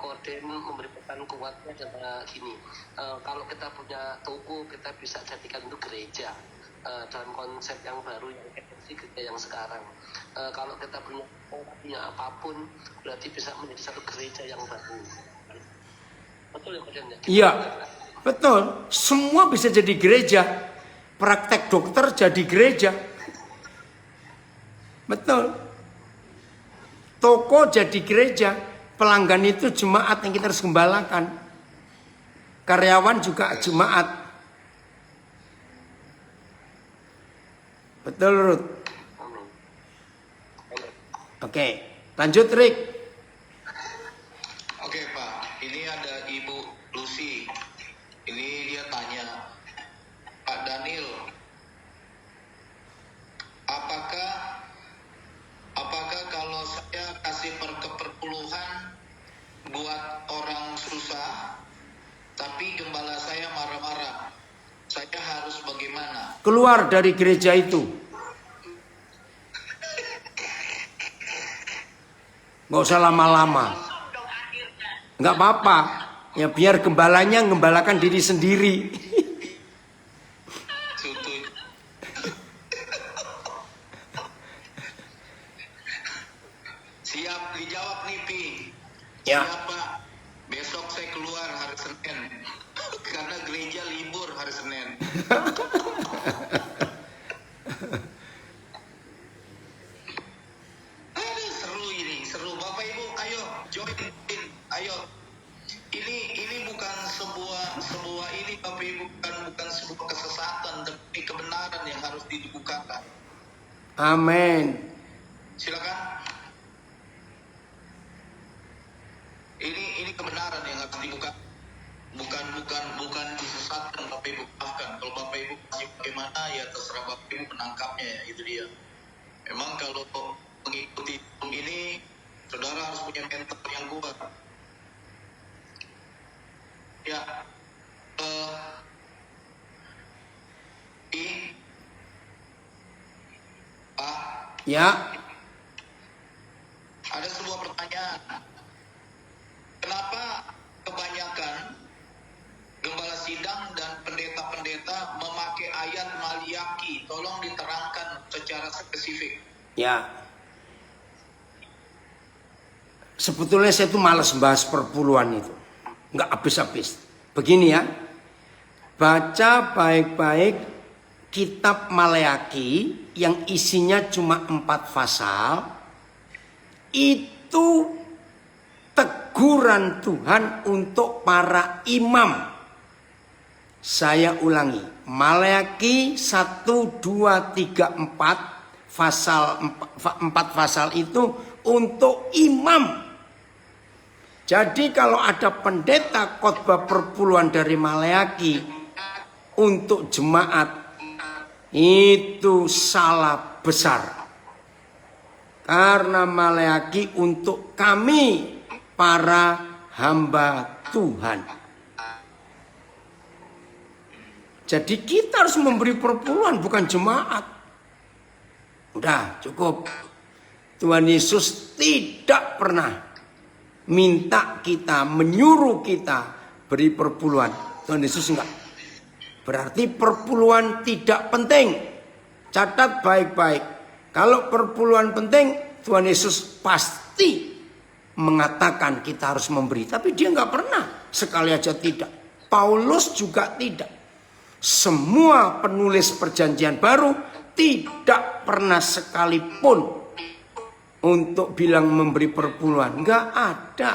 Koden memberi pesan kuatnya adalah gini. Kalau kita punya toko, kita bisa jadikan itu gereja. Dalam konsep yang baru yang esensi gereja yang sekarang. Kalau kita punya apapun berarti bisa menjadi satu gereja yang baru. Betul ya Koden ya? Iya, betul. Semua bisa jadi gereja. Praktek dokter jadi gereja. Betul. Toko jadi gereja. Pelanggan itu jemaat yang kita harus gembalakan. Karyawan juga jemaat. Betul, Ruth. Oke, lanjut Rick. Oke Pak, ini ada Ibu Lucy. Ini dia tanya, Pak Daniel, apakah kalau saya kasih keperpuluhan buat orang susah, tapi gembala saya marah-marah, saya harus bagaimana? Keluar dari gereja itu. Nggak usah lama-lama. Nggak apa-apa. Ya biar gembalanya ngembalakan diri sendiri. Siap dijawab nih Pi. Ya. Siap Pak. Besok saya keluar hari Senin. Karena gereja libur hari Senin. Aduh, seru ini, seru. Bapak Ibu, ayo join. Ayo. Ini bukan sebuah ini Bapak Ibu, bukan sebuah kesesatan, tapi kebenaran yang harus dibukakan. Amin. Silakan. Ini kebenaran yang harus dibuka. Bukan disesatkan Bapak Ibu, maafkan. Kalau Bapak Ibu masih bagaimana ya terserah Bapak Ibu menangkapnya ya, itu dia. Memang kalau mengikuti ini saudara harus punya mental yang kuat. Ya. Pak. Ya. Ada sebuah pertanyaan. Kenapa kebanyakan gembala sidang dan pendeta-pendeta memakai ayat Maliaki? Tolong diterangkan secara spesifik. Ya. Sebetulnya saya tuh malas bahas perpuluhan itu. Nggak habis-habis. Begini ya. Baca baik-baik kitab Maleaki yang isinya cuma 4 pasal. Itu teguran Tuhan untuk para imam. Saya ulangi. Maleaki 1, 2, 3, 4 pasal 4 pasal itu untuk imam. Jadi kalau ada pendeta khotbah perpuluhan dari Maleaki untuk jemaat, itu salah besar. Karena Maleaki untuk kami para hamba Tuhan. Jadi kita harus memberi perpuluhan, bukan jemaat. Udah cukup. Tuhan Yesus tidak pernah minta kita, menyuruh kita beri perpuluhan. Tuhan Yesus enggak. Berarti perpuluhan tidak penting. Catat baik-baik. Kalau perpuluhan penting, Tuhan Yesus pasti mengatakan kita harus memberi. Tapi dia enggak pernah sekali aja tidak. Paulus juga tidak. Semua penulis perjanjian baru tidak pernah sekalipun untuk bilang memberi perpuluhan. Enggak ada.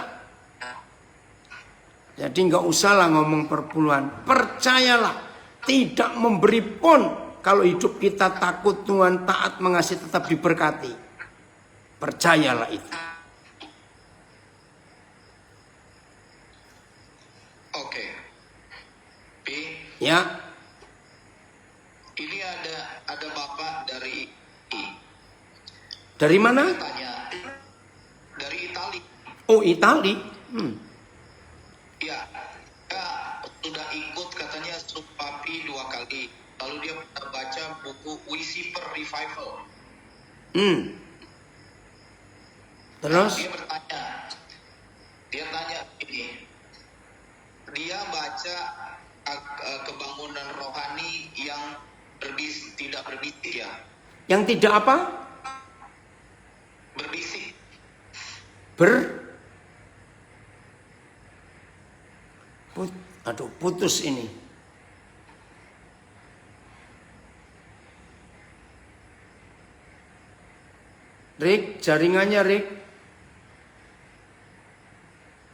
Jadi enggak usahlah ngomong perpuluhan. Percayalah, tidak memberi pun kalau hidup kita takut Tuhan, taat, mengasihi, tetap diberkati. Percayalah itu. Oke. Pi, Ya. ini ada Bapak dari Dari mana? tanya dari Itali. Oh, Itali. Ya, dia sudah ikut katanya Supapi 2 kali. Lalu dia pernah baca buku Wisiper Revival. Terus? Dia tanya ini. Dia baca kebangunan rohani yang tidak berbisik ya. Yang tidak apa? Berbisik. Putus ini. Rick, jaringannya Rick.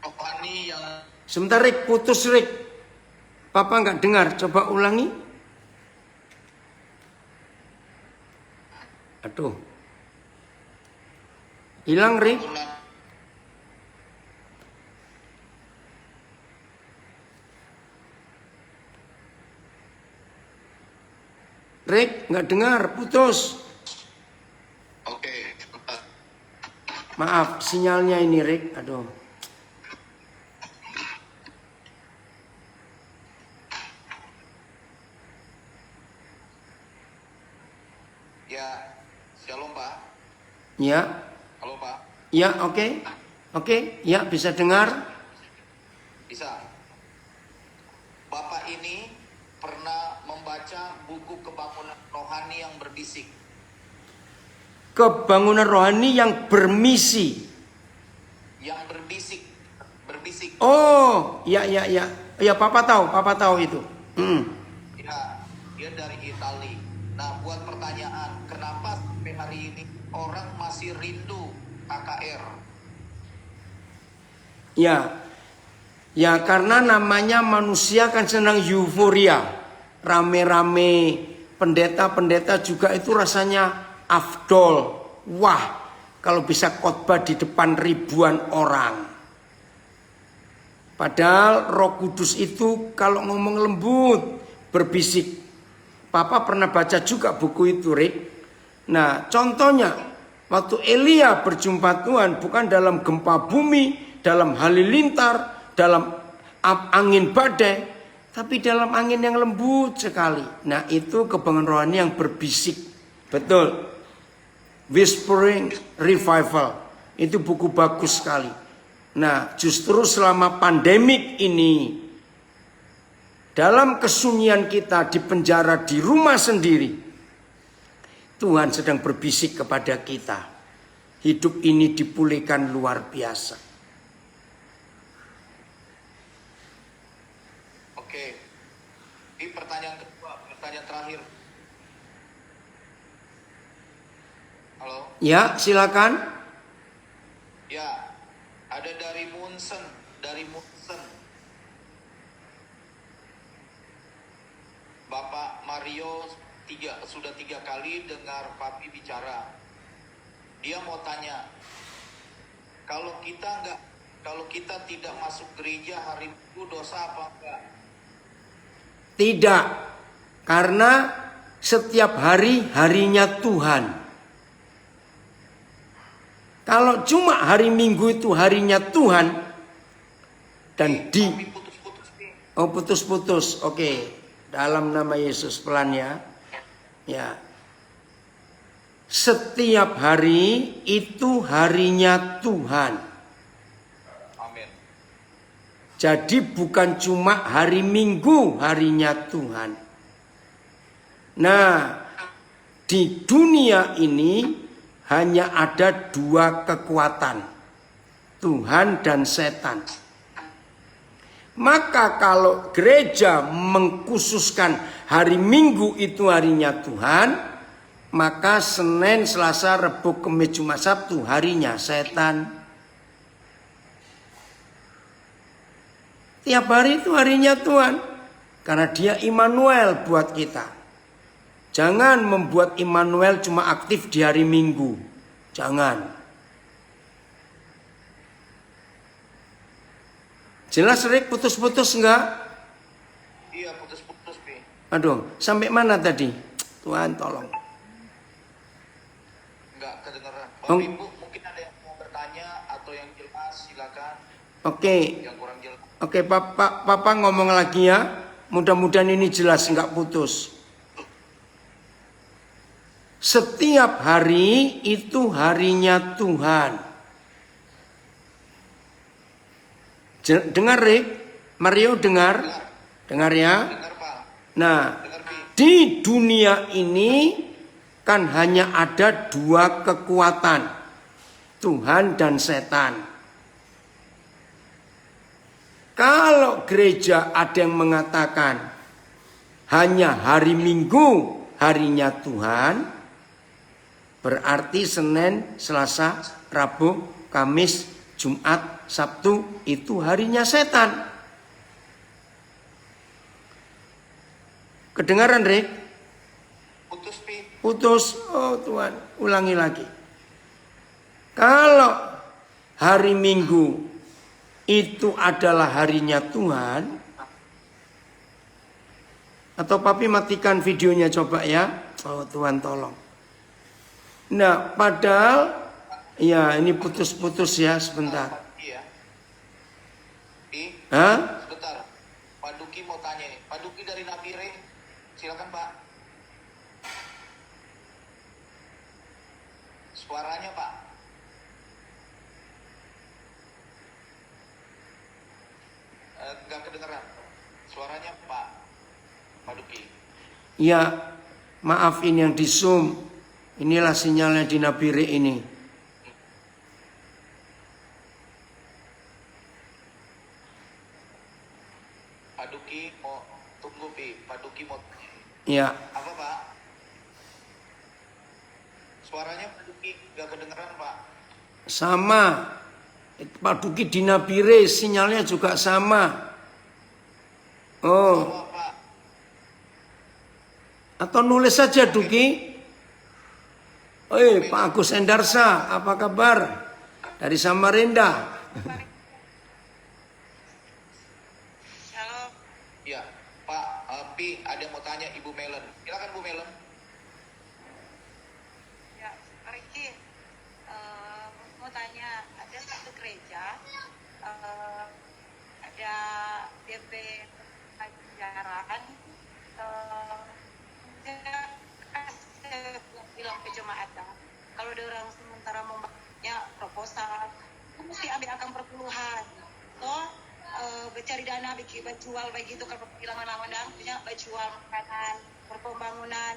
Rohani yang Sebentar Rick, putus Rick. Papa nggak dengar, coba ulangi. Aduh. Hilang Rick. Rick, nggak dengar, putus. Oke. Maaf, sinyalnya ini Rick. Aduh. Ya, shalom Pak. Ya, Halo Pak. ya, oke. Oke, ya bisa dengar. Bisa. Bapak ini pernah membaca buku kebangunan rohani yang berbisik. Kebangunan rohani yang bermisi. Yang berbisik. Oh, ya. Ya, Papa tahu itu. Ya, dia dari Itali. Nah, buat pertanyaan, kenapa sampai hari ini orang masih rindu KKR? Ya karena namanya manusia kan senang euforia. Rame-rame, pendeta-pendeta juga itu rasanya afdol. Wah, kalau bisa khotbah di depan ribuan orang. Padahal Roh Kudus itu kalau ngomong lembut, berbisik. Papa pernah baca juga buku itu, Rick. Nah, contohnya waktu Elia berjumpa Tuhan bukan dalam gempa bumi, dalam halilintar, dalam angin badai, tapi dalam angin yang lembut sekali. Nah, itu kebangunan rohani yang berbisik. Betul. Whispering Revival. Itu buku bagus sekali. Nah, justru selama pandemik ini, dalam kesunyian kita di penjara di rumah sendiri, Tuhan sedang berbisik kepada kita. Hidup ini dipulihkan luar biasa. Oke. Ini pertanyaan kedua, pertanyaan terakhir. Halo? Ya, silakan. Ya, ada dari Munsen. Bapak Mario sudah 3 kali dengar Papi bicara. Dia mau tanya, kalau kita tidak masuk gereja hari Minggu dosa apa enggak? Tidak. Karena setiap hari harinya Tuhan. Kalau cuma hari Minggu itu harinya Tuhan dan Papi putus-putus nih. Oh, putus-putus. Oke. Dalam nama Yesus, pelan ya. Ya. Setiap hari itu harinya Tuhan. Jadi bukan cuma hari Minggu harinya Tuhan. Nah, di dunia ini hanya ada dua kekuatan, Tuhan dan setan. Maka kalau gereja mengkhususkan hari Minggu itu harinya Tuhan, maka Senin, Selasa, Rabu, Kamis, Jumat, Sabtu harinya setan. Tiap hari itu harinya Tuhan. Karena dia Immanuel buat kita. Jangan membuat Immanuel cuma aktif di hari Minggu. Jangan. Jelas Rick, putus-putus enggak? Iya, putus-putus, Pi. Aduh, sampai mana tadi? Tuhan tolong. Enggak kedengeran. Oh. Bapak Ibu mungkin ada yang mau bertanya atau yang jelas, silakan. Oke. Yang kurang jelas. Oke, Papa ngomong lagi ya. Mudah-mudahan ini jelas, enggak putus. Setiap hari itu harinya Tuhan. Dengar Rick, Mario dengar? Dengar ya? Dengar, Pak. Nah, Dengar, Pi. di dunia ini kan hanya ada dua kekuatan, Tuhan dan setan. Kalau gereja ada yang mengatakan hanya hari Minggu harinya Tuhan, berarti Senin, Selasa, Rabu, Kamis, Jumat, Sabtu itu harinya setan. Kedengaran, Rick? Putus, Pi. Putus. Oh Tuhan, ulangi lagi. Kalau hari Minggu itu adalah harinya Tuhan, atau Papi matikan videonya coba ya. Oh Tuhan tolong. Nah, padahal ya ini putus-putus ya sebentar. Iya. Pi, Hah? sebentar. Pak Duki mau tanya nih. Pak Duki dari Napire. Silakan, Pak. Suaranya, Pak. Enggak kedengeran. Suaranya, Pak Duki. Ya, maaf ini yang di Zoom. Inilah sinyalnya di Nabire ini. Pak Duki mau tunggu, Pi. Pak Duki mau tanya. Ya, Apa, Pak? Suaranya Pak Duki enggak kedengeran, Pak. sama. Pak Duki di Nabire sinyalnya juga sama. Oh, Apa, Pak? atau nulis saja Duki. Pak Agus Endarsa, apa kabar? Dari Samarinda. Halo, Ya, Pak, Pi, ada yang mau tanya Ibu Melen. Silakan, Bu Melen. ya Pak Riki, mau tanya, ada satu gereja, ada DP ajaran, saya bilang ke jemaatnya, kalau ada orang sementara membaca proposal, itu mesti ambil akan perpuluhan. Toh, bercari dana, bikin jual begitu kalau bilang mana-mana, punya jual makanan, perpembangunan,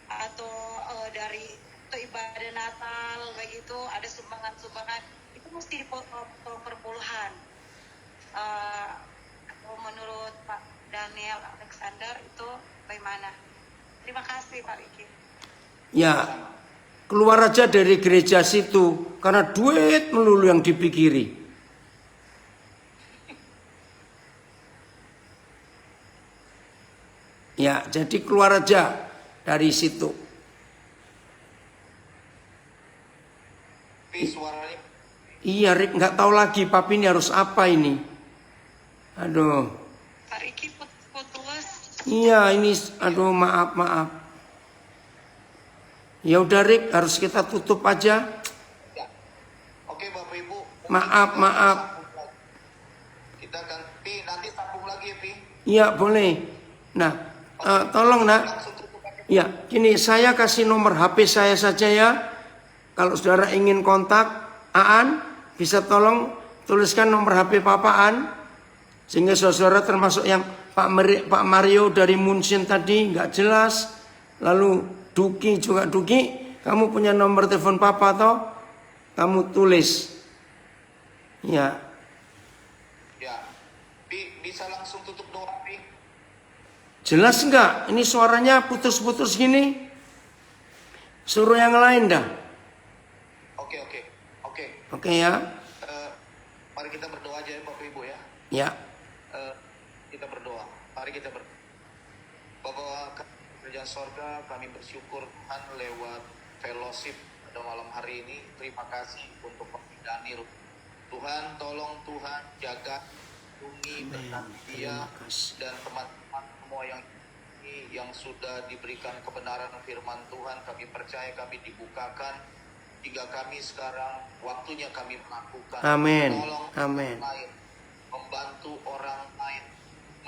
atau dari atau ibadah Natal begitu ada sumbangan-sumbangan itu mesti dipotong perpuluhan. Atau menurut Pak Daniel Alexander itu bagaimana? Terima kasih Pak Riki. Ya, keluar aja dari gereja situ. Karena duit melulu yang dipikiri. Ya, jadi keluar aja dari situ. Pi, suaranya. Iya, Rick, nggak tahu lagi Papi ini harus apa ini. Aduh. Pak Riki putus. Iya, ini aduh maaf. Ya udah Rick, harus kita tutup aja. Ya. Oke, Bapak Ibu. Mungkin Maaf. kita sambung lagi. Kita akan, Pi, nanti sambung lagi ya, Pi. Iya, boleh. Nah, tolong nak. Langsung tutup aja. Ya, gini saya kasih nomor HP saya saja ya. Kalau saudara ingin kontak Aan, bisa tolong tuliskan nomor HP Papa Aan Sehingga saudara termasuk yang Pak Mario dari Munchen tadi nggak jelas. Lalu Duki juga Duki, kamu punya nomor telepon Papa toh? Kamu tulis. Ya. Ya. Bisa langsung tutup doa, Pi? Jelas nggak? Ini suaranya putus-putus gini. Suruh yang lain dah. Oke. Oke ya. Mari kita berdoa aja ya Bapak Ibu ya. Ya. Kita berdoa. Mari kita berdoa. Bapak Kerajaan Sorga, kami bersyukur Tuhan lewat fellowship pada malam hari ini. Terima kasih untuk Pak Daniel. Tuhan, tolong Tuhan jaga, lindungi, berkati dia dan teman-teman semua yang sudah diberikan kebenaran firman Tuhan. Kami percaya kami dibukakan hingga kami sekarang waktunya kami melakukan. Amin. Tolong Amin. lain, membantu orang lain,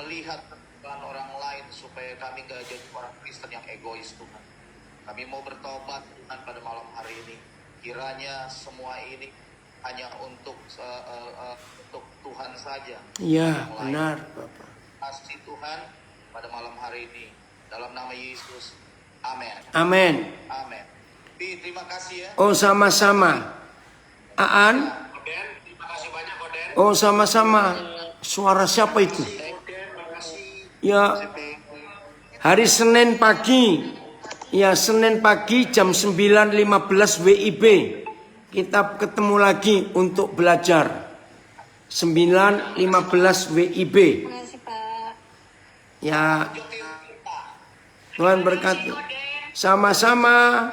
melihat kebutuhan orang lain supaya kami gak jadi orang Kristen yang egois Tuhan. Kami mau bertobat Tuhan pada malam hari ini. Kiranya semua ini hanya untuk Tuhan saja. Iya, benar Bapak. Kasih Tuhan pada malam hari ini. Dalam nama Yesus. Amin. Amin. Amin. Terima kasih ya. Oh sama-sama. Aan? Koden, terima kasih banyak Koden. Oh sama-sama. Suara siapa itu? Ya, hari Senin pagi. Ya, Senin pagi jam 9.15 WIB. Kita ketemu lagi untuk belajar. 9.15 WIB. Terima kasih Pak. Ya, Tuhan berkati. Sama-sama.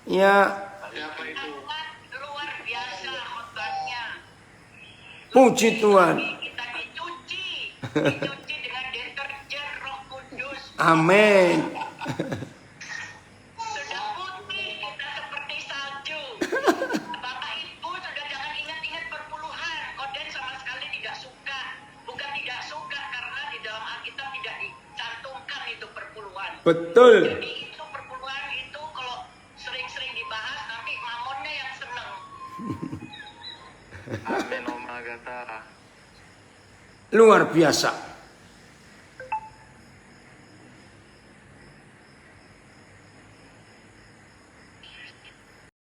Ya, Siapa itu? Luar biasa khotbahnya. puji Tuhan. Kita dicuci dengan deterjen Roh Kudus. Amin. Sudah putih kita seperti salju. Bapak Ibu sudah jangan ingat-ingat perpuluhan. Koden sama sekali tidak suka. Bukan tidak suka karena di dalam Alkitab tidak dicantumkan itu perpuluhan. Betul. Jadi itu perpuluhan itu kalau sering-sering dibahas nanti mamonnya yang seneng. Amin Om Agatha. Luar biasa.